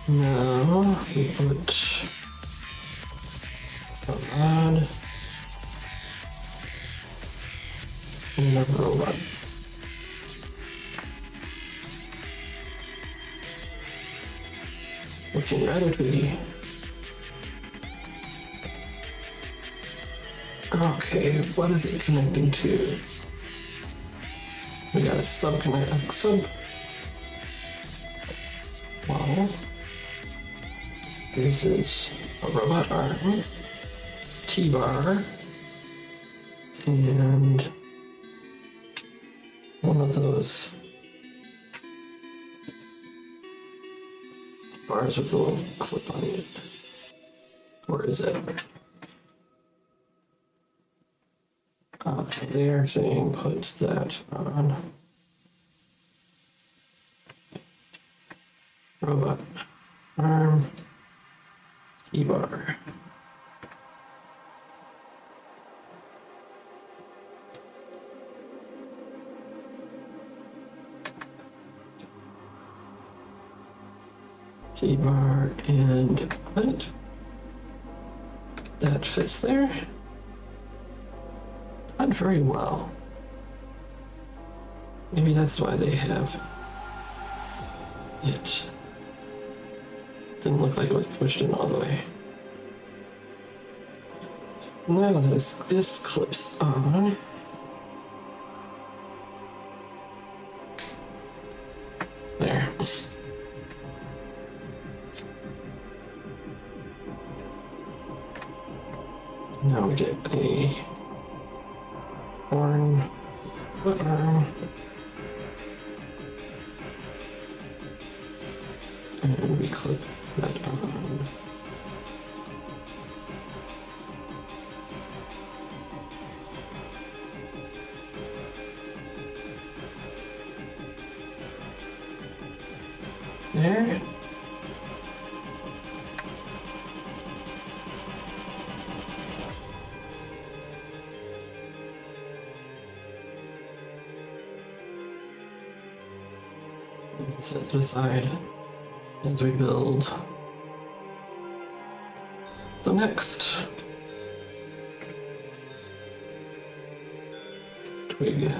Now we put a rod and a robot. Looking rather twiggy. Okay, what is it connecting to? We got a well, this is a robot arm, T-bar, and one of those bars with a little clip on it. Where is it? They are saying put that on robot arm T-bar. T-bar and what? That fits there. Not very well. Maybe that's why they have it. Didn't look like it was pushed in all the way. Now there's this clips on. There. Now we get a horn, foot arm, and we clip that on. There. Set it aside as we build the next twig.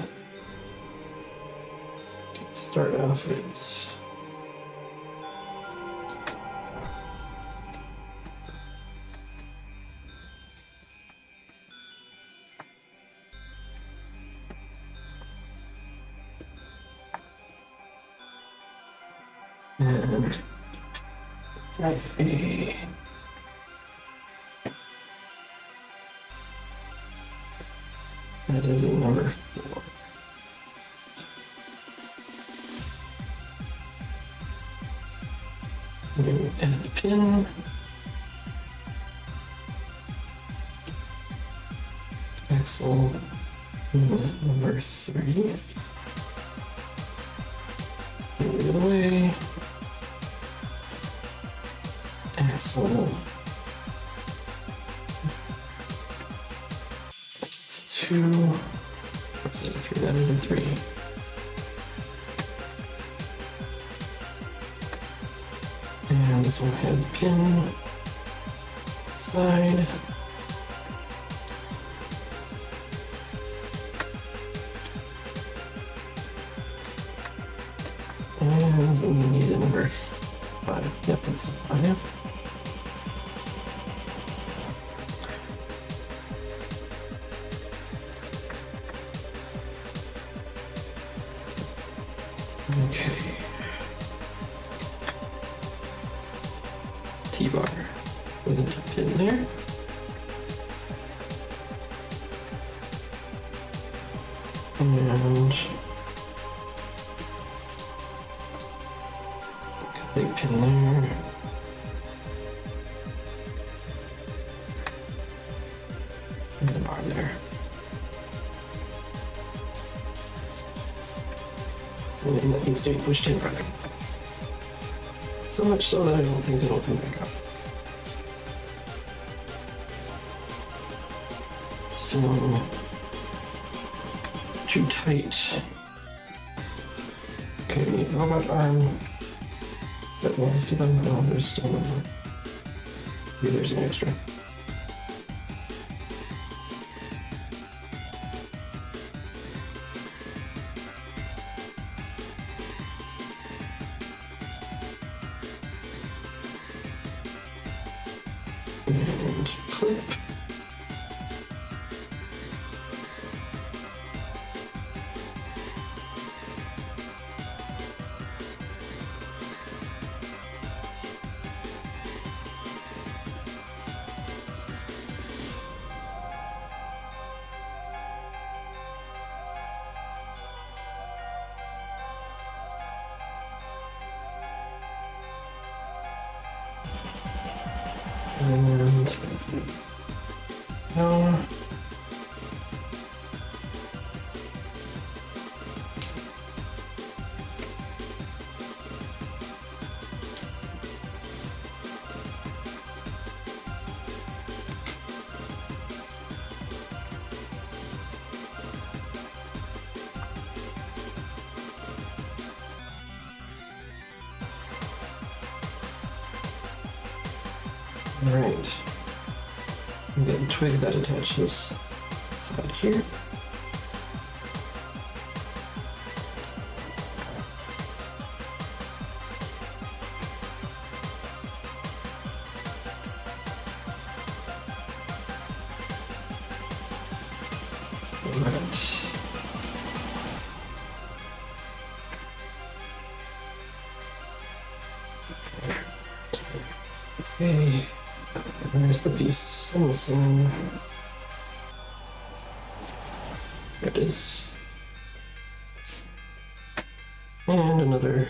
Okay, start off with and that a that is a number 4. I'm going to add a pin. Axle. Number 3. Move it away. Asshole. It's a 2. Or is that a 3? That is a 3. And this one has a pin side. And we need a number 5. Yep, that's a 5. Okay. T-bar with a pin there. And big pin there. And the bar there. And that needs to be pushed in further. So much so that I don't think it'll come back up. It's feeling too tight. Okay, robot arm. That was to them. No, there's still one more. Maybe there's an extra. And clip. And no. All right. We got a twig that attaches inside here. All right. Okay. Where's the piece missing? There it is. And another.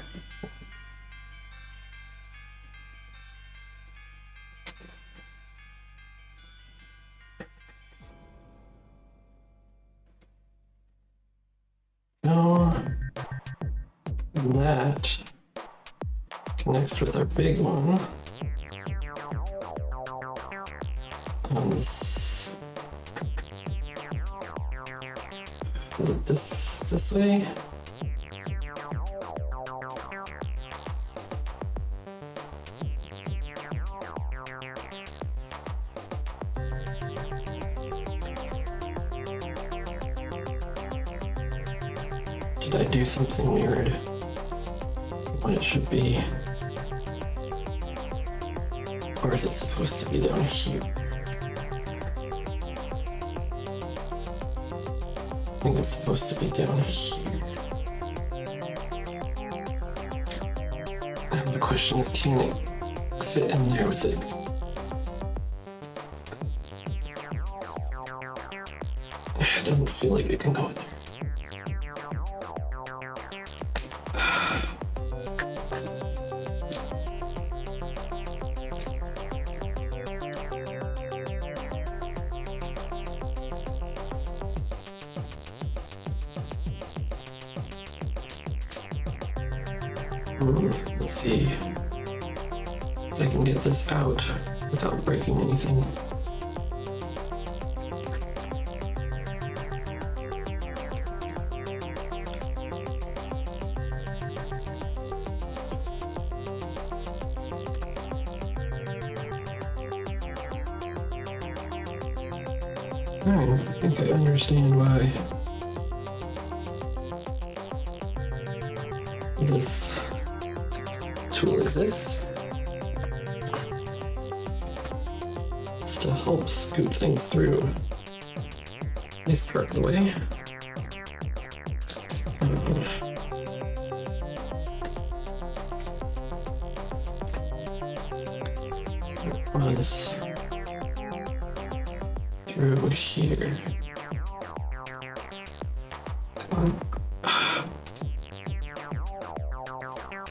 No. And that connects with our big one. On this, is it this way? Did I do something weird? What it should be? Or is it supposed to be down here? I think it's supposed to be down here. And the question is, can it fit in there with it? It doesn't feel like it can go in there. Let's see if I can get this out without breaking anything. Alright, I think I understand why this tool exists. It's to help scoot things through this part of the way. It was through here.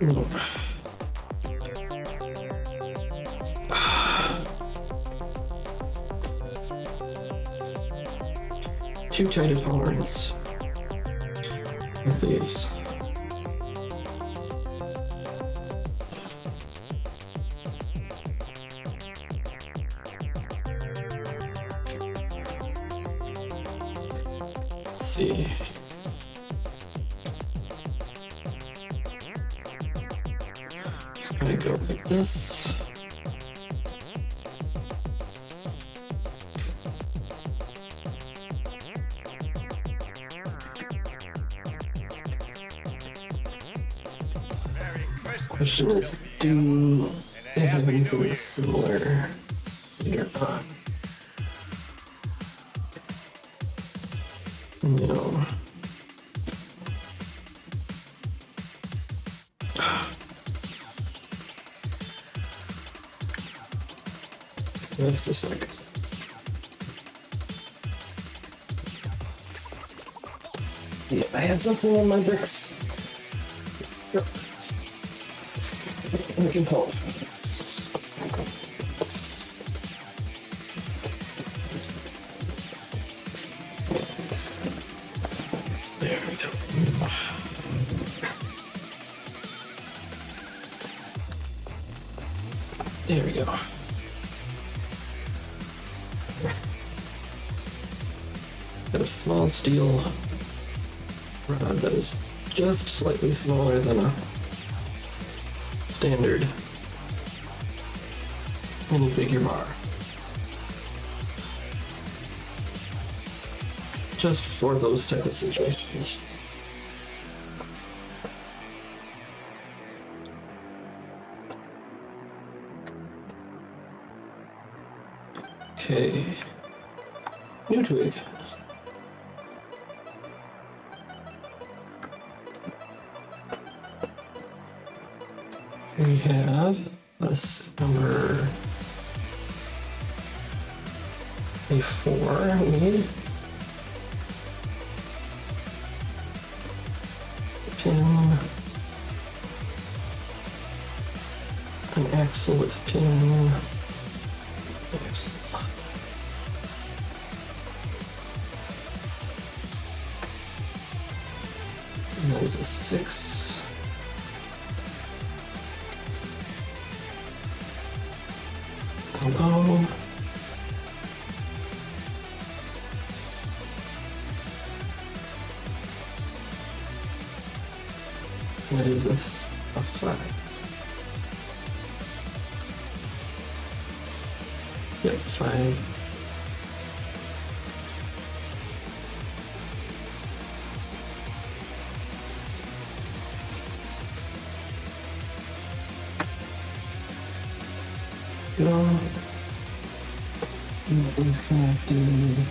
No. Too tight a tolerance with these. Let's see. I go like this. Question is, do they have anything similar later on? No. Just a second. Yeah, I have something on my bricks. Yep. We can hold. There we go. There we go. Got a small steel rod that is just slightly smaller than a standard mini figure bar. Just for those type of situations. Okay. New twig. We have this number A4 we need. The pin. An axle with pin. Axle. And that is a 6. Hello. That is a 5. Yep, 5. Go. That is connected.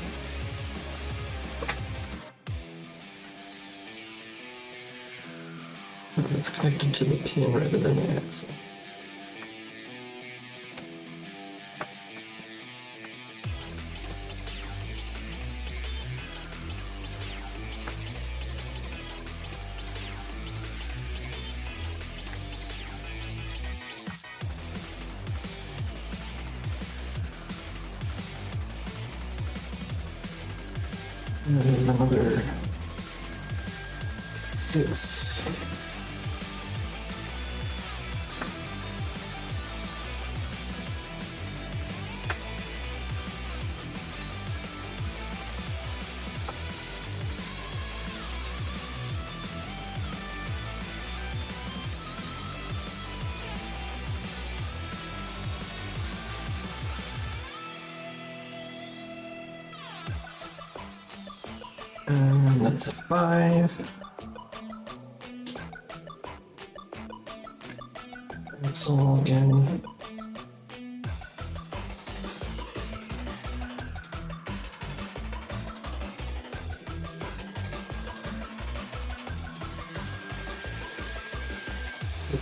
It's connected to the pin rather than the axle. And there's another 6. And that's a 5. Cancel again.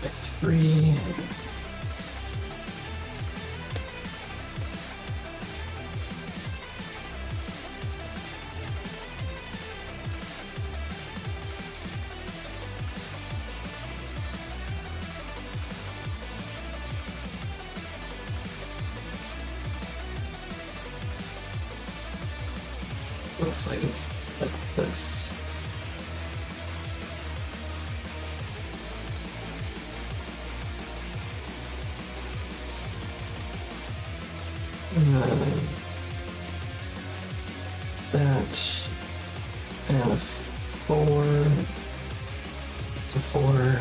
That's 3. Looks like it's like this. That and a 4. It's a 4.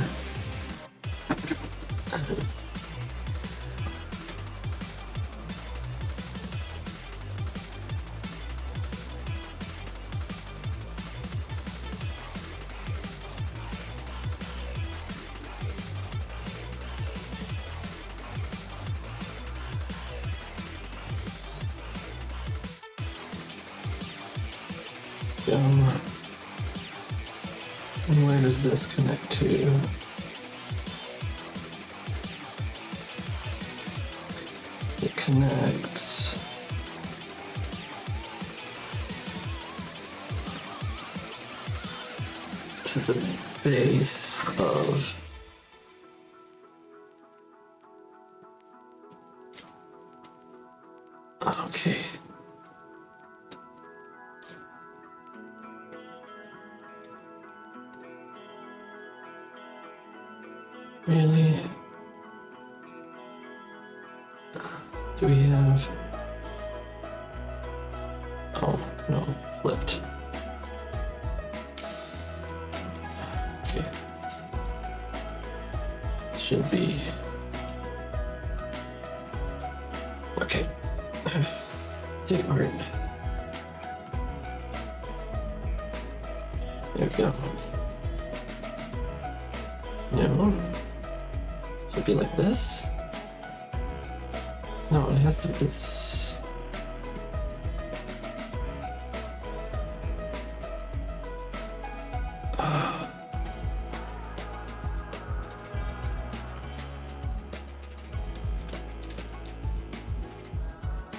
And where does this connect to? It connects to the base of okay. Really? Do we have... Oh, no, flipped. Okay. Should be... Okay. Take it apart. There we go. No. Should be like this. No, it has to. It's.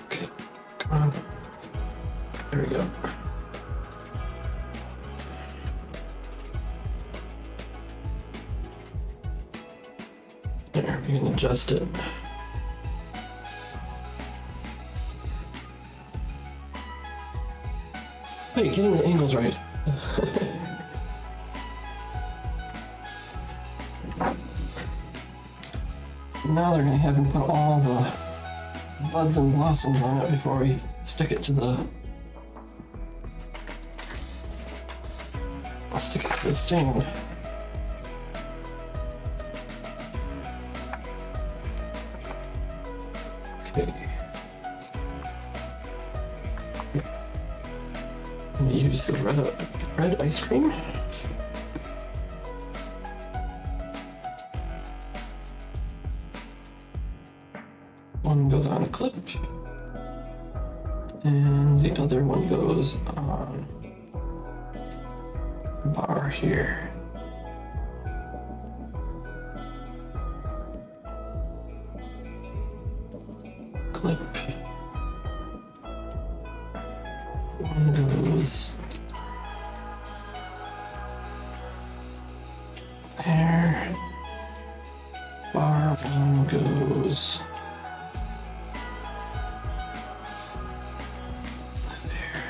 Okay, come on. There we go. There, we can adjust it. Hey, getting the angles right. Now they're gonna have him put all the buds and blossoms on it before we stick it to the... I'll stick it to the stand. Okay. I'm gonna use the red ice cream. One goes on a clip, and the other one goes on a bar here. Clip. One goes there. Bar one goes there.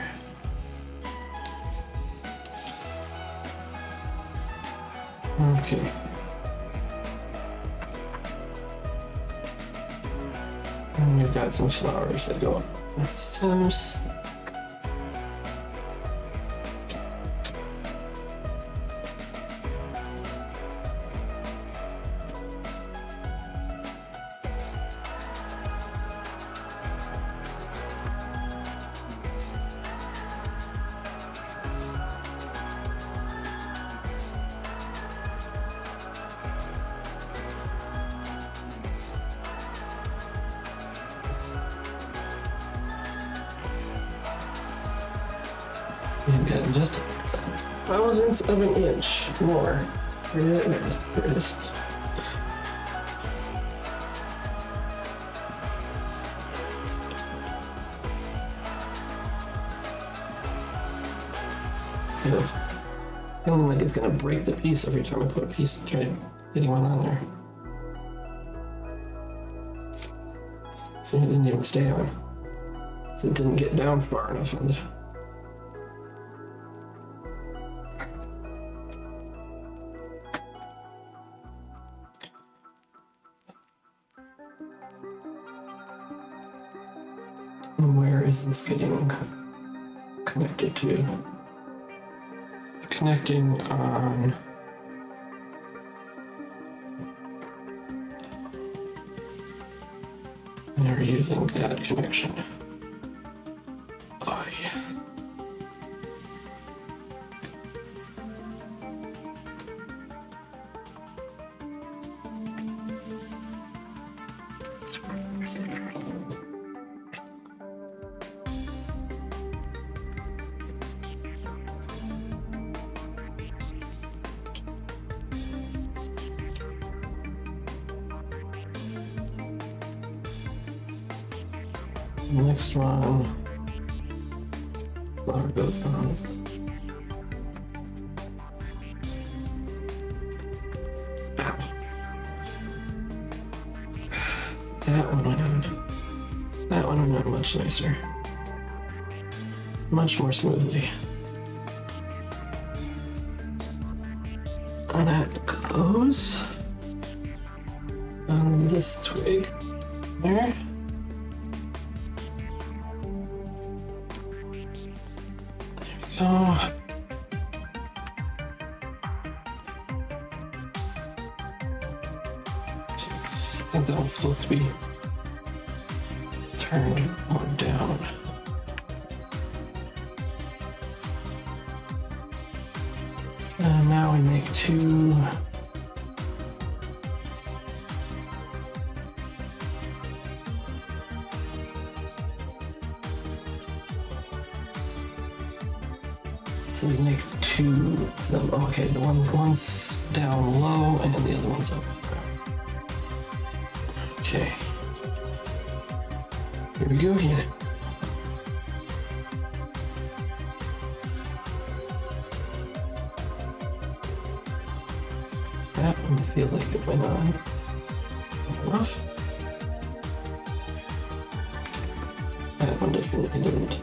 Okay. And we've got some flowers that go on the stems. We've got just a thousandth of an inch more. There it is. Instead of feeling like it's gonna break the piece every time I put a piece, try getting one on there. So it didn't even stay on. So it didn't get down far enough on the. And where is this getting connected to? It's connecting on. We're using that connection. Oh yeah. Next one, flower goes on. Ow. That one went on. That one went on much nicer. Much more smoothly. And that goes on this twig there. Oh. Jeez, I think that one's supposed to be turned more down. And now we make two. Says make two of them. Oh, okay, the one's down low and the other one's up. Okay. Here we go again. That one feels like it went on enough. That one definitely didn't.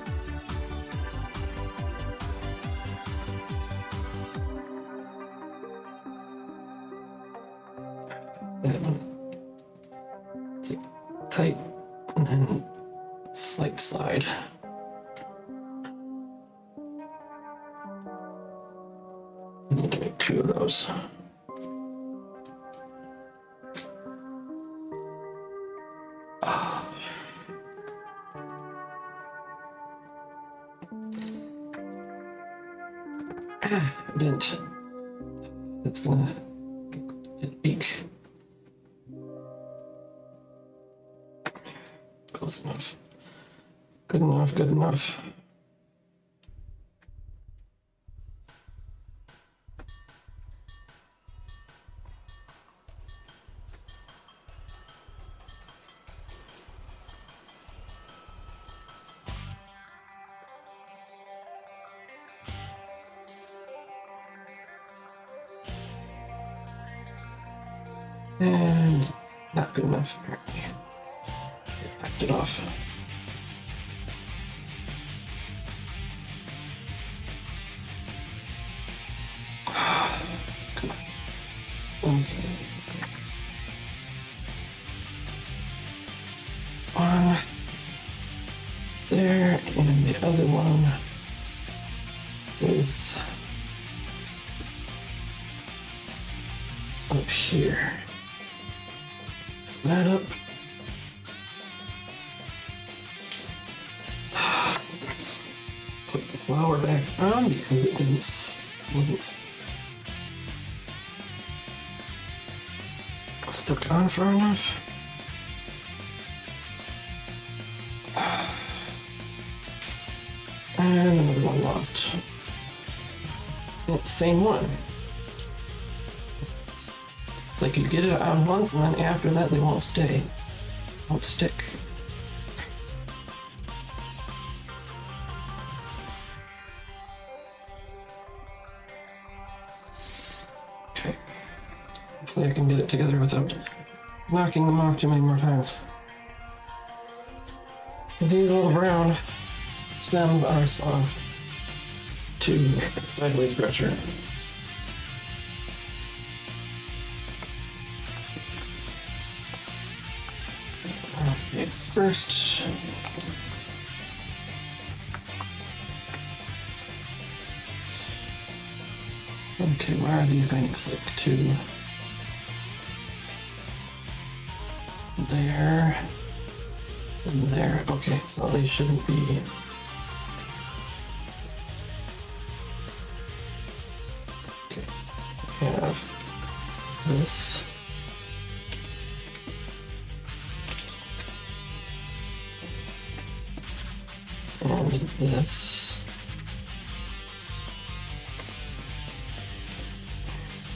That one. Take tight and then slight slide. I need to make two of those. Didn't. That's gonna get weak. Close enough. Good enough, good enough. And not good enough, apparently. Backed it off. Come on. Okay. One there, and the other one is up here. That up. Put the flower back on because it wasn't stuck on far enough. And another one lost. Same one. It's like you get it out once, and then after that, they won't stay. Won't stick. Okay. Hopefully I can get it together without knocking them off too many more times. Because these little brown stems are soft to sideways pressure. It's first. Okay, where are these going to click to? There. And there. Okay, so they shouldn't be. Okay, I have this. And this.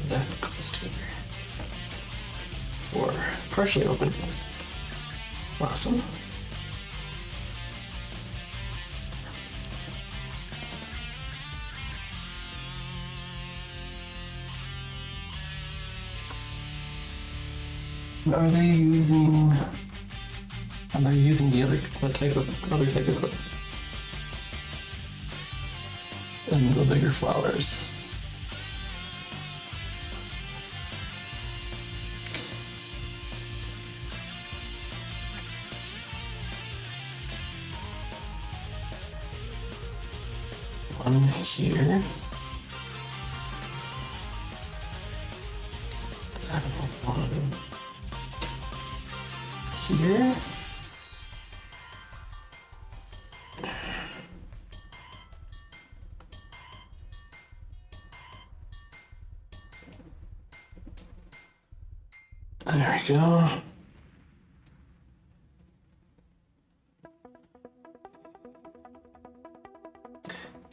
That goes together. For partially open. Awesome. Are they using? And they're using the other type of clip. And the bigger flowers. One here. And one here. There we go.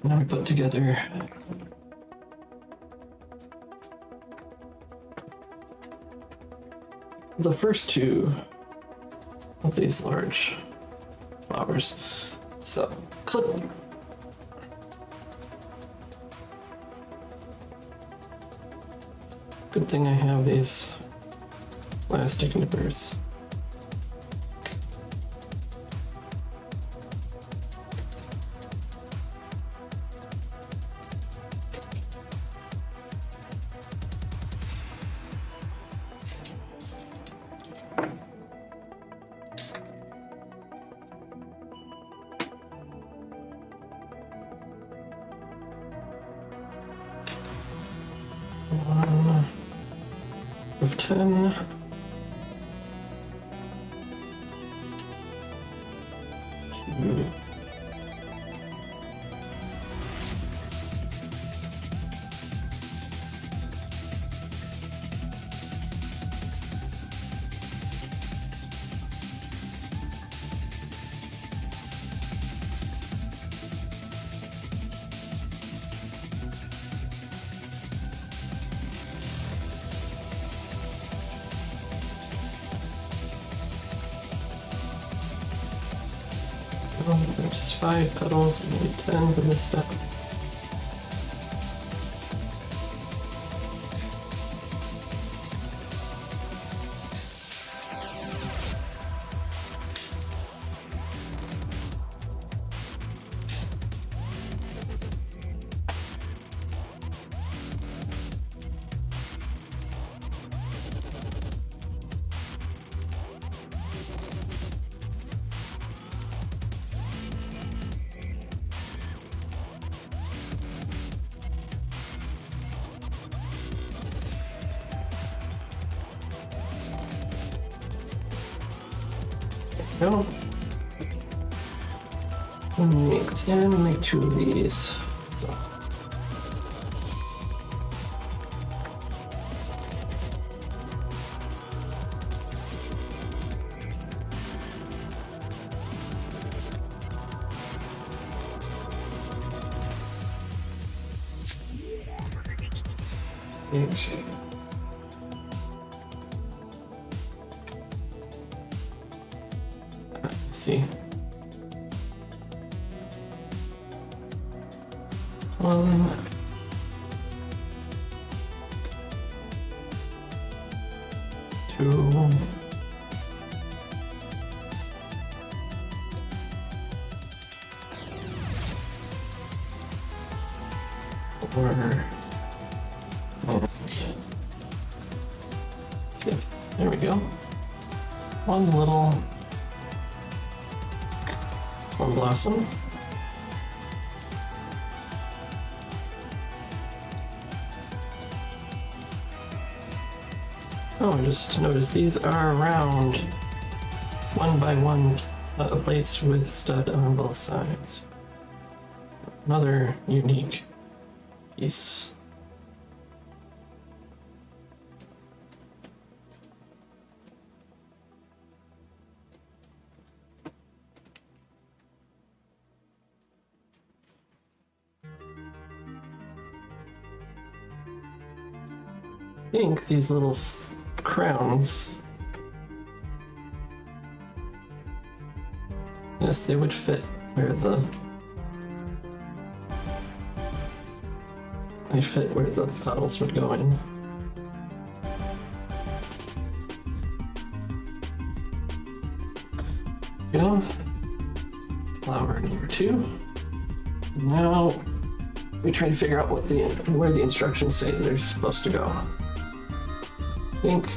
Now we put together the first two of these large flowers. So, clip. Good thing I have these plastic nippers. One of 10. Two. There's 5 petals, and maybe 10 for this step. No. Make 10, make 2 of these. So. Okay. Let's see. One. Two. Four. And fifth. There we go. One little plum blossom. Oh, I just noticed these are round 1x1 plates with stud on both sides. Another unique piece. I think these little crowns, yes, they would fit where the petals would go in. Go. Flower number 2. Now we try to figure out where the instructions say they're supposed to go. I think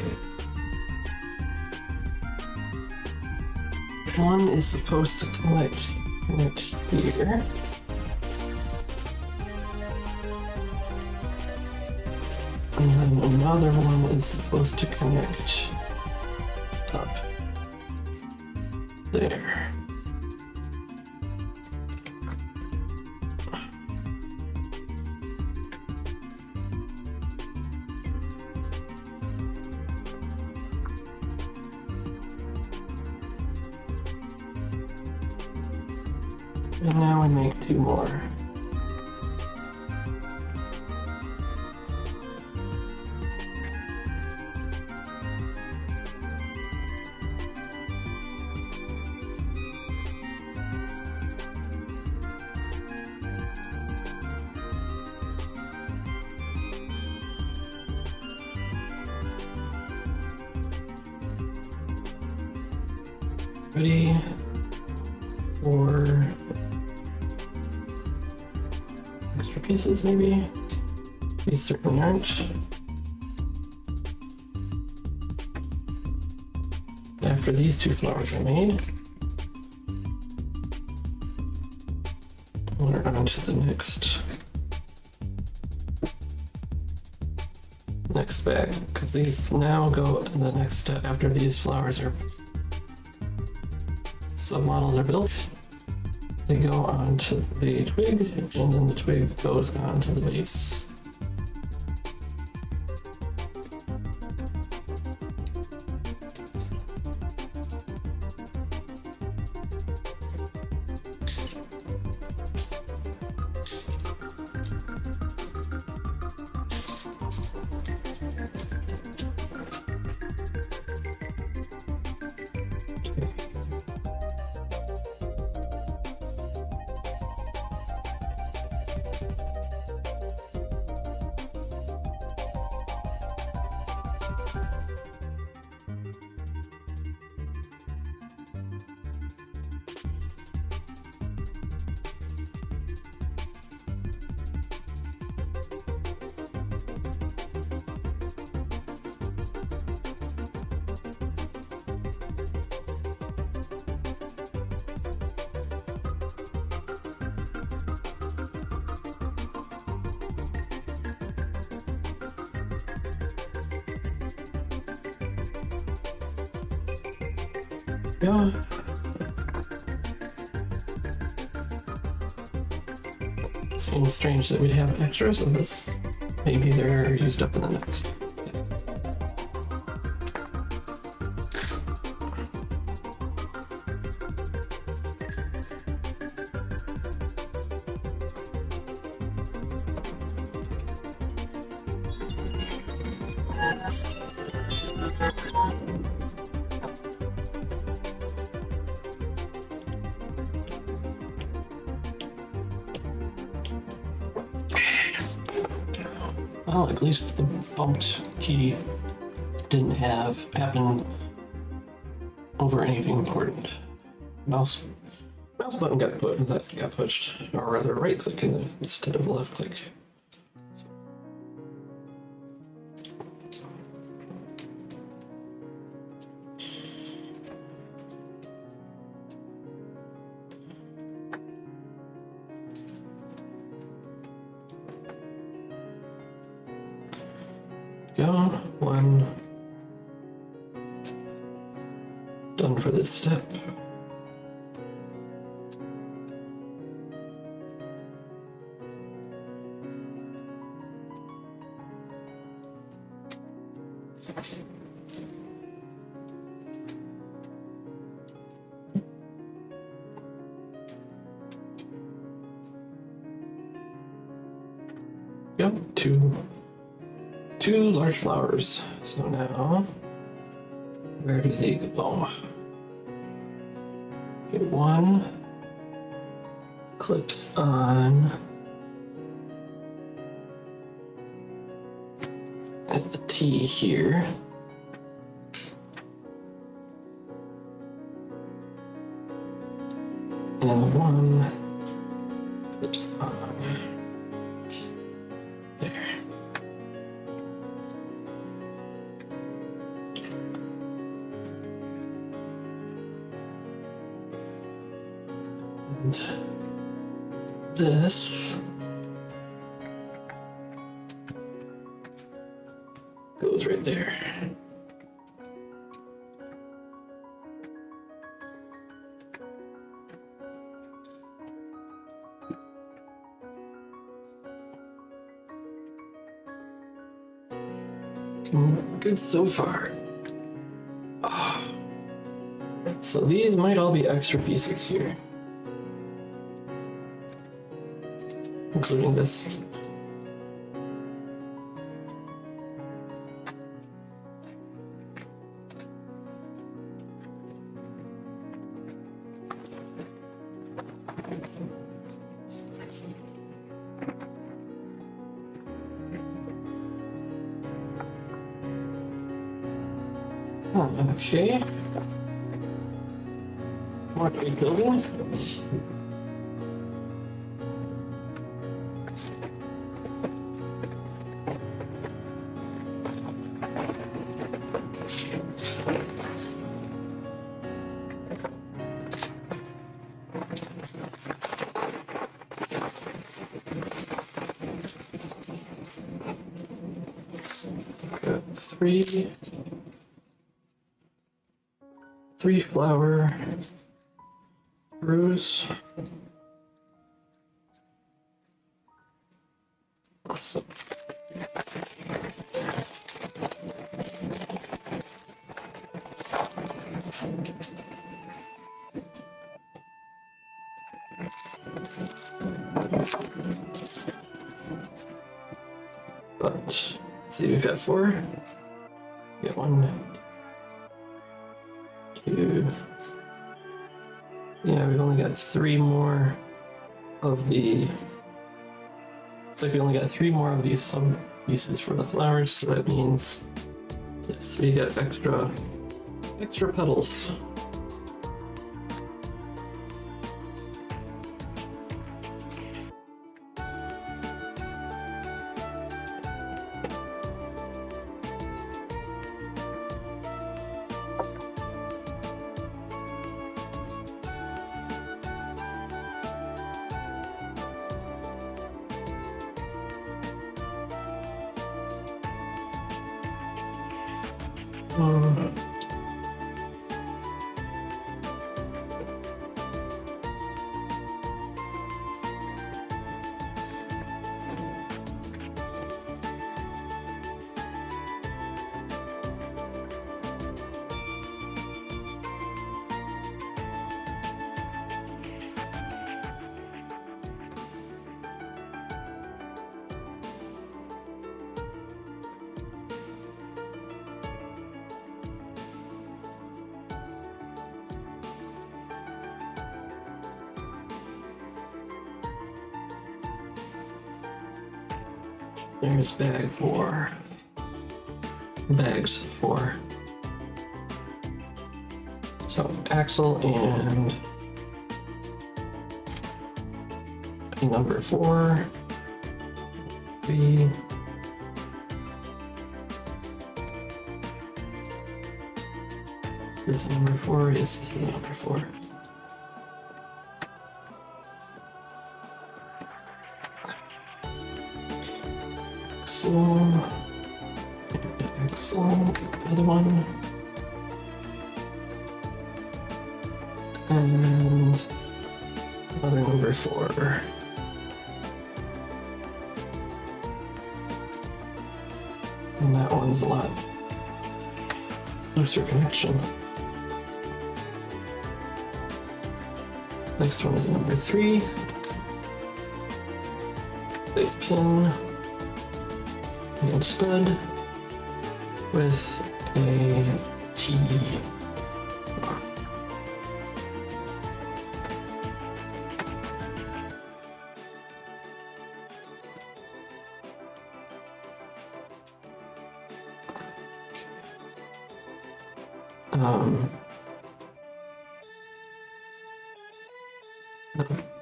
one is supposed to connect here. And then another one is supposed to connect up there. And now we make 2 more. Ready for extra pieces, maybe? These certainly aren't. After these 2 flowers are made, we're on to the next bag, because these now go in the next step after these flowers are submodels are built. They go onto the twig, and then the twig goes onto the base. Yeah. Seems strange that we'd have extras of this. Maybe they're used up in the next. Well, at least the bumped key didn't happen over anything important. Mouse button got pushed, or rather right click instead of left click. Go, one. Done for this step. Yep, two large flowers. So now, where do they go? Okay, one clips on at the T here. And one clips on there. And this goes right there. Good so far. Oh. So these might all be extra pieces here, including this. Okay. More building. Got three flower screws. Awesome. But let's see, we've got four. We got 1, 2. Yeah, we've only got 3 more of the. It's like we only got 3 more of these hub pieces for the flowers, so that means yes, we got extra petals. There's bag 4. Bags 4. So axle and number 4. 3. This is number 4. Yes, this is number 4. Axle. Axle. The other one. And another number 4. And that one's a lot looser connection. Next one is number 3. A pin and stud with a T.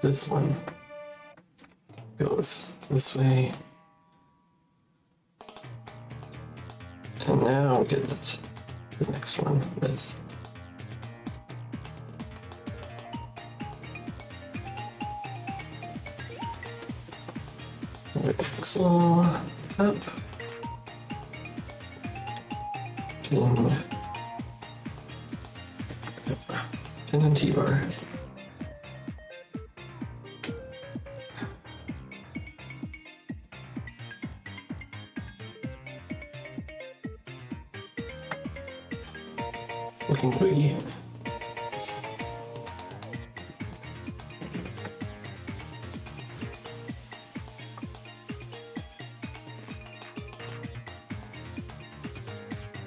This one goes this way. And now we get the next one with another axle up, pin and T-bar. Looking pretty.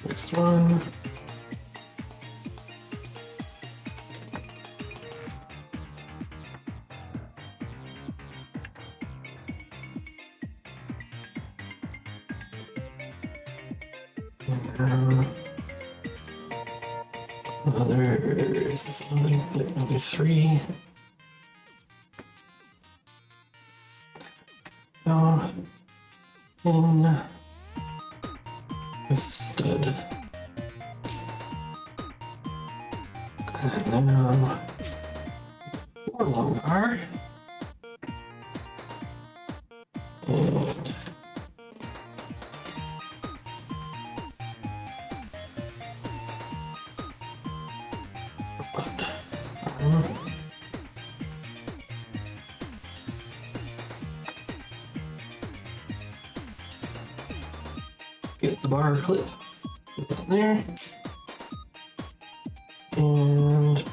Next one. Is this another 3? Oh, in with stud. And now 4 long bar. And get the bar clip, put that there, and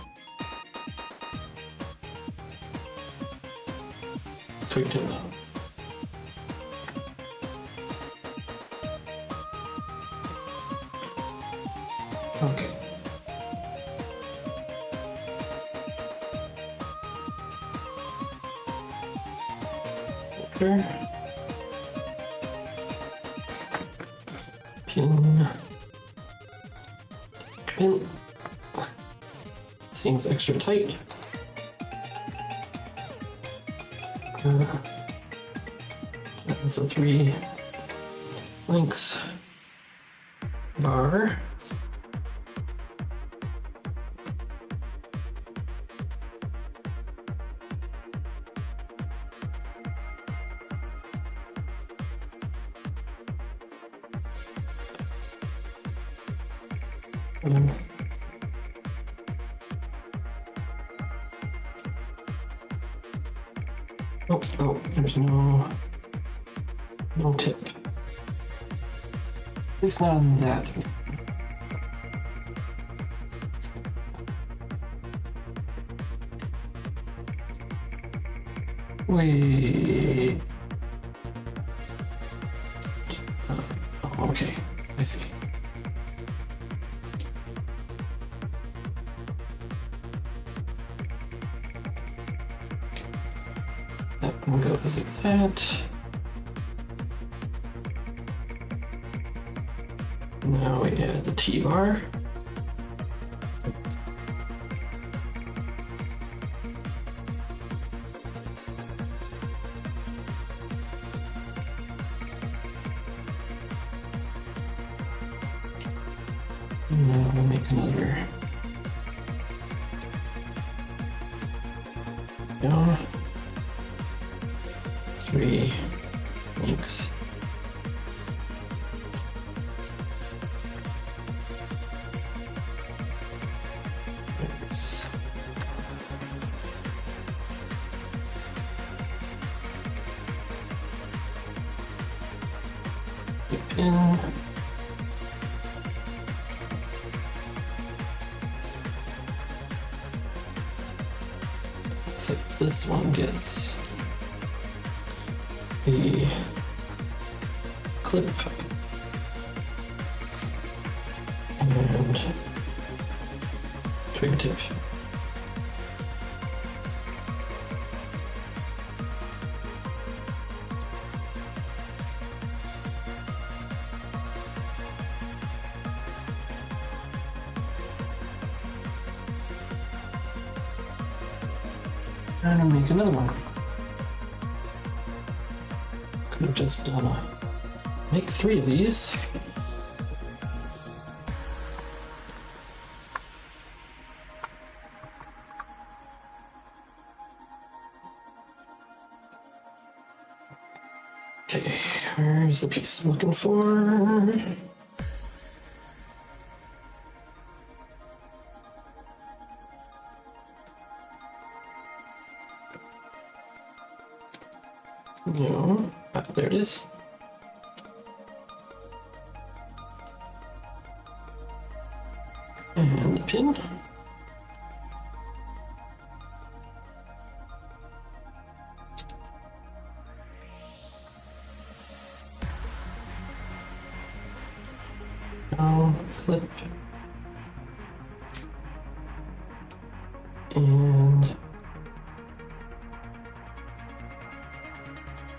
twig tip. Okay. There. Pin. Seems extra tight. That's a 3 length bar. Oh, there's no tip. At least not on that. Wait. Oh, okay, I see. That one goes like that. Now we add the T-bar. And now we'll make another. Go. 3 links. In. So this one gets the clip and twig tip. And make another one. Could have just make 3 of these. Okay, where's the piece I'm looking for? No, there it is. And the pin. Now clip. And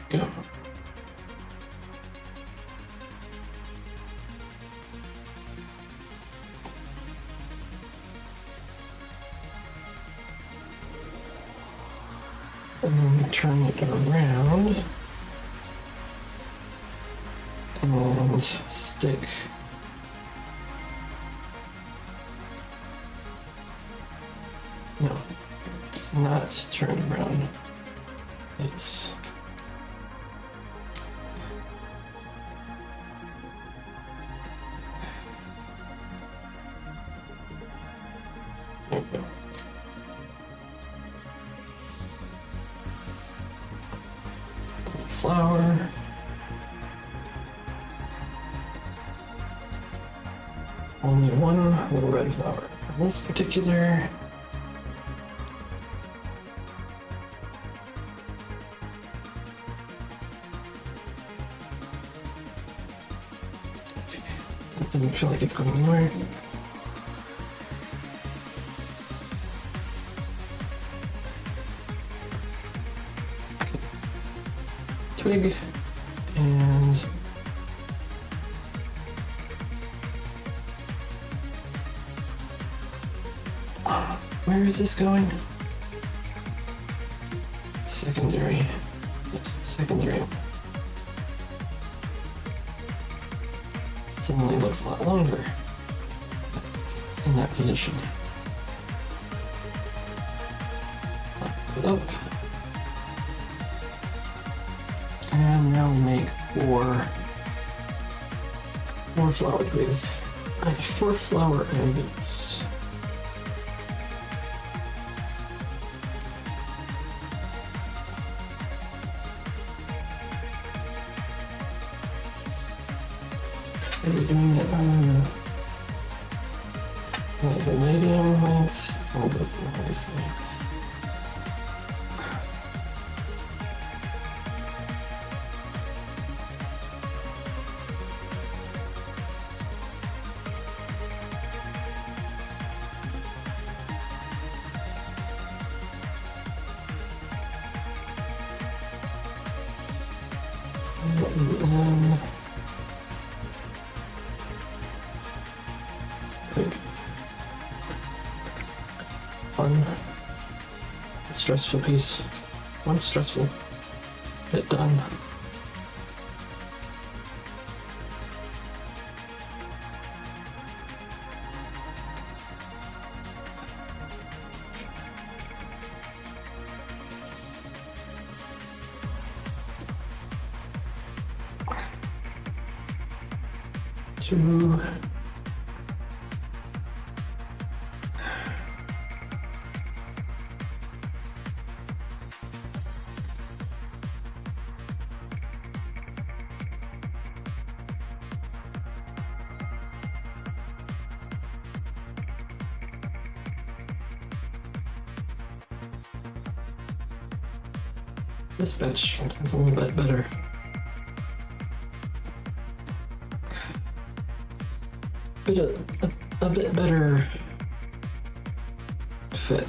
go. And then turn it around and stick no, it's not turned around. It's there we go. Flower. Only one little red flower. For this particular it doesn't feel like it's going anywhere. Twig and where is this going? Secondary. Yes, secondary. Suddenly looks a lot longer in that position. Goes up. And now we make four flower twigs. I have 4 flower agates. Are we doing it on the medium lengths? Oh, that's the nice lengths. stressful piece. One stressful bit done. Two. This batch is a little bit better. A bit better fit.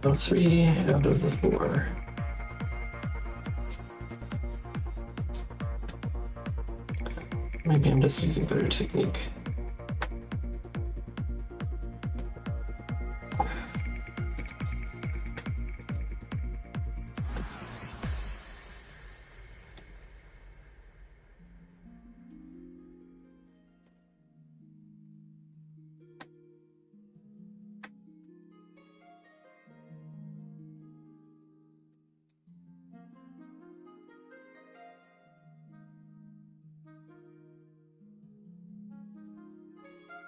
Now 3 out of the 4. Maybe I'm just using better technique.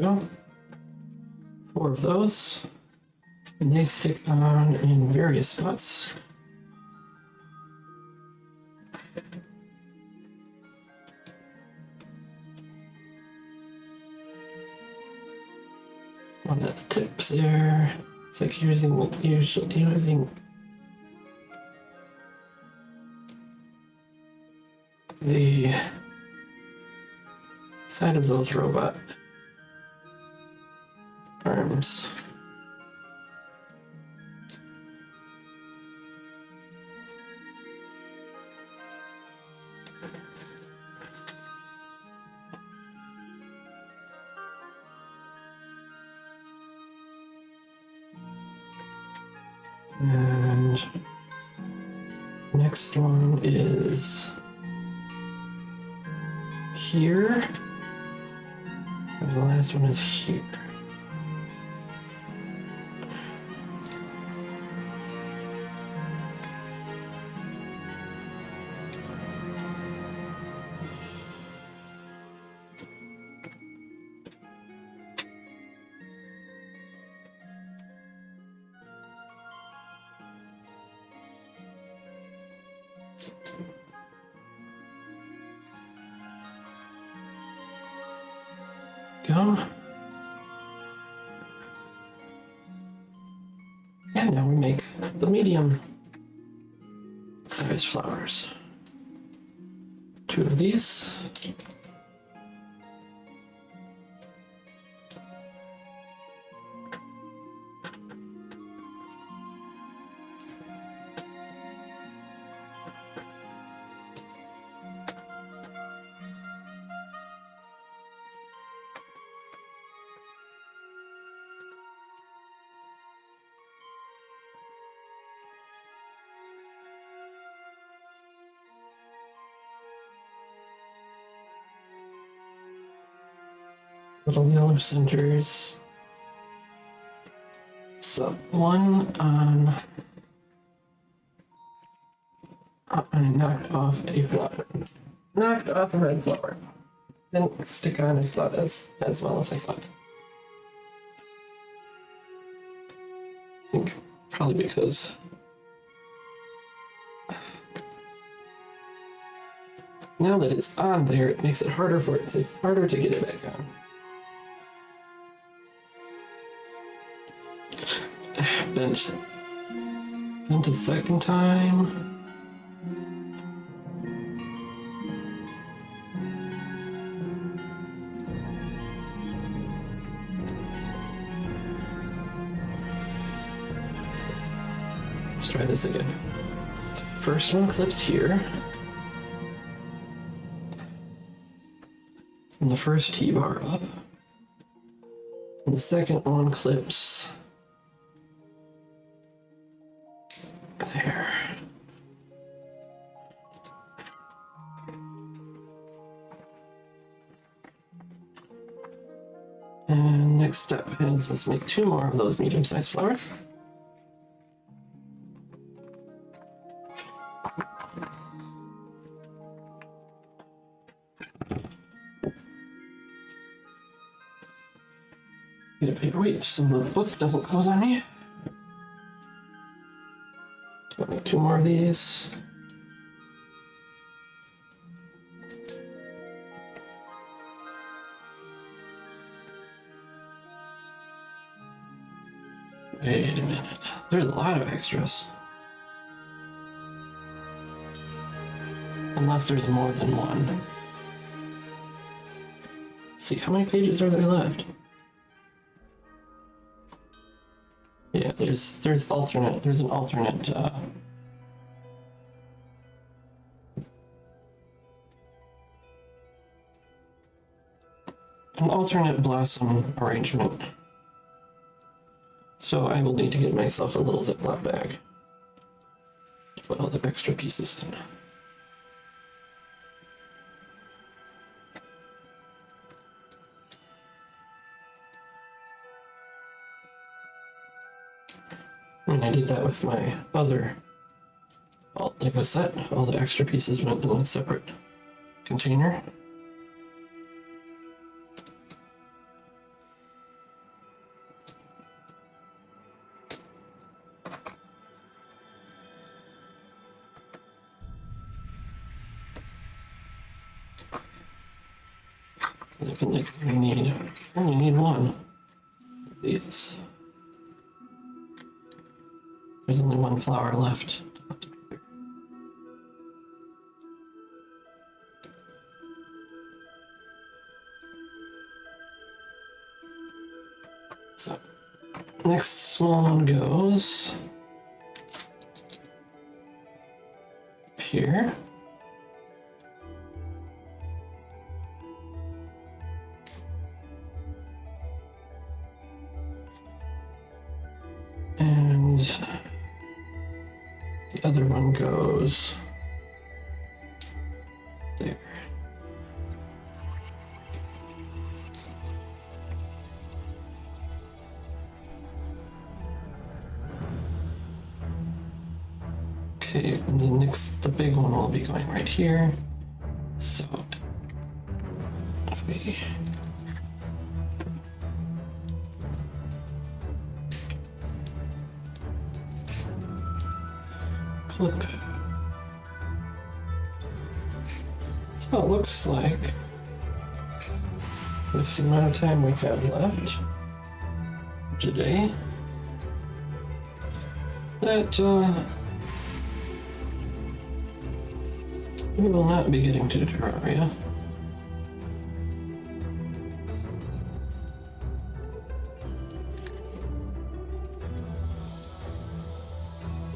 Go. 4 of those, and they stick on in various spots. One at the tip there. It's like using the side of those robot arms. And next one is here. And the last one is here. Go. And now we make the medium size flowers. 2 of these. Little yellow centers. So one on I knocked off a flower. Knocked off a red flower. Didn't stick on as well as I thought. I think probably because now that it's on there, it makes it harder to get it back on. Bent a second time. Let's try this again. First one clips here. And the first T-bar up. And the second one clips there. And next step is let's make 2 more of those medium-sized flowers. Get a paperweight so the book doesn't close on me. I'll make 2 more of these. Wait a minute. There's a lot of extras. Unless there's more than one. Let's see, how many pages are there left? Yeah, there's an alternate blossom arrangement. So I will need to get myself a little Ziploc bag to put all the extra pieces in. I mean, I did that with my other, like I said, all the extra pieces went in a separate container. I only need one of these. There's only one flower left. So, next small one goes up here. And the other one goes there. Okay, and the big one will be going right here. So if we clip. So it looks like, with the amount of time we have left today, that we will not be getting to Terraria.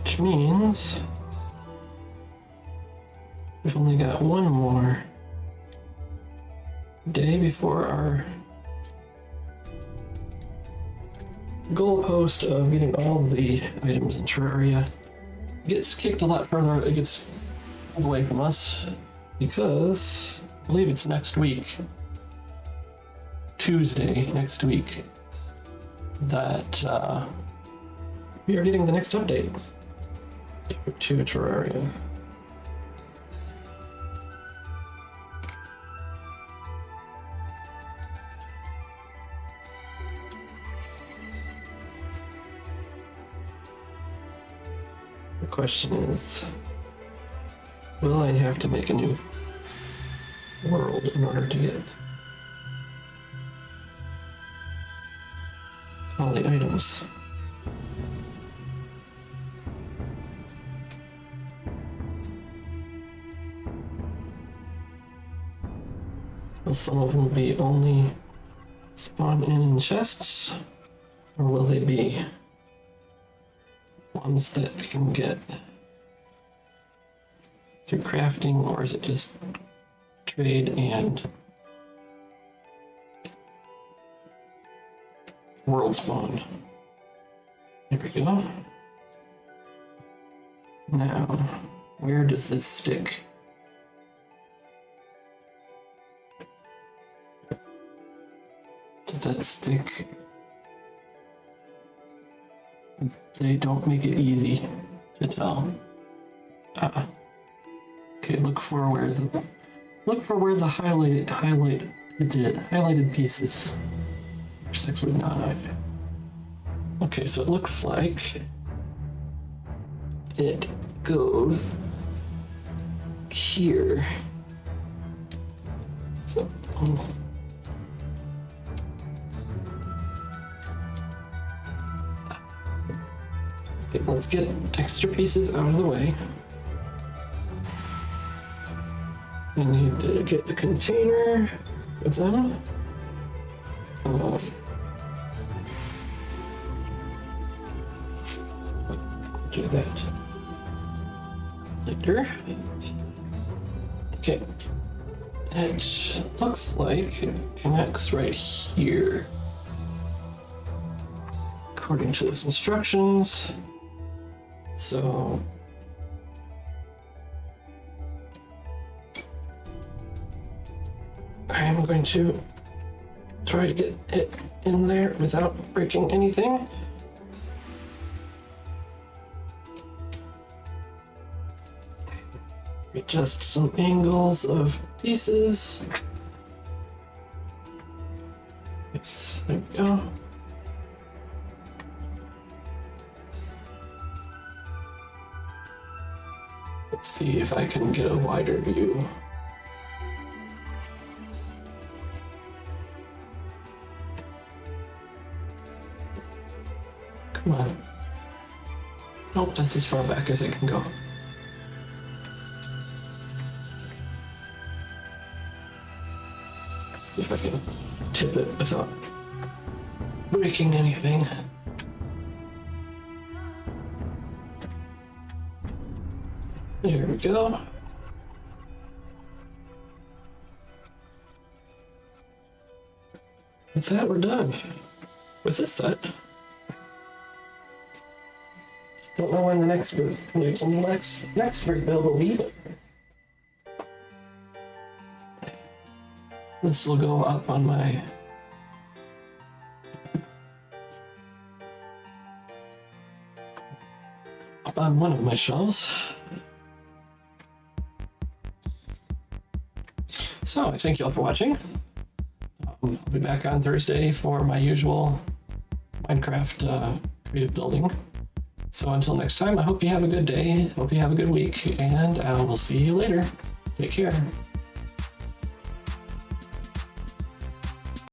Which means we've only got one more day before our goalpost of getting all the items in Terraria gets kicked a lot further. It gets pulled away from us because I believe it's next week, Tuesday next week, that we are getting the next update to Terraria. The question is, will I have to make a new world in order to get all the items? Will some of them be only spawn in chests, or will they be ones that we can get through crafting, or is it just trade and world spawn. There we go. Now, where does this stick? Does that stick? They don't make it easy to tell. Okay, look for where the highlighted pieces. 6 would not either. Okay, so it looks like it goes here. So okay, let's get extra pieces out of the way. I need to get the container with them. Do that later. Okay. It looks like it connects right here. According to those instructions. So I'm going to try to get it in there without breaking anything. Adjust some angles of pieces. Yes, there we go. Let's see if I can get a wider view. Come on. Nope, that's as far back as I can go. See if I can tip it without breaking anything. There we go. With that, we're done with this set. Don't know when the next brick build will be, but this will go up on my one of my shelves. So I thank you all for watching. I'll be back on Thursday for my usual Minecraft creative building. So until next time, I hope you have a good day, hope you have a good week, and I will see you later. Take care.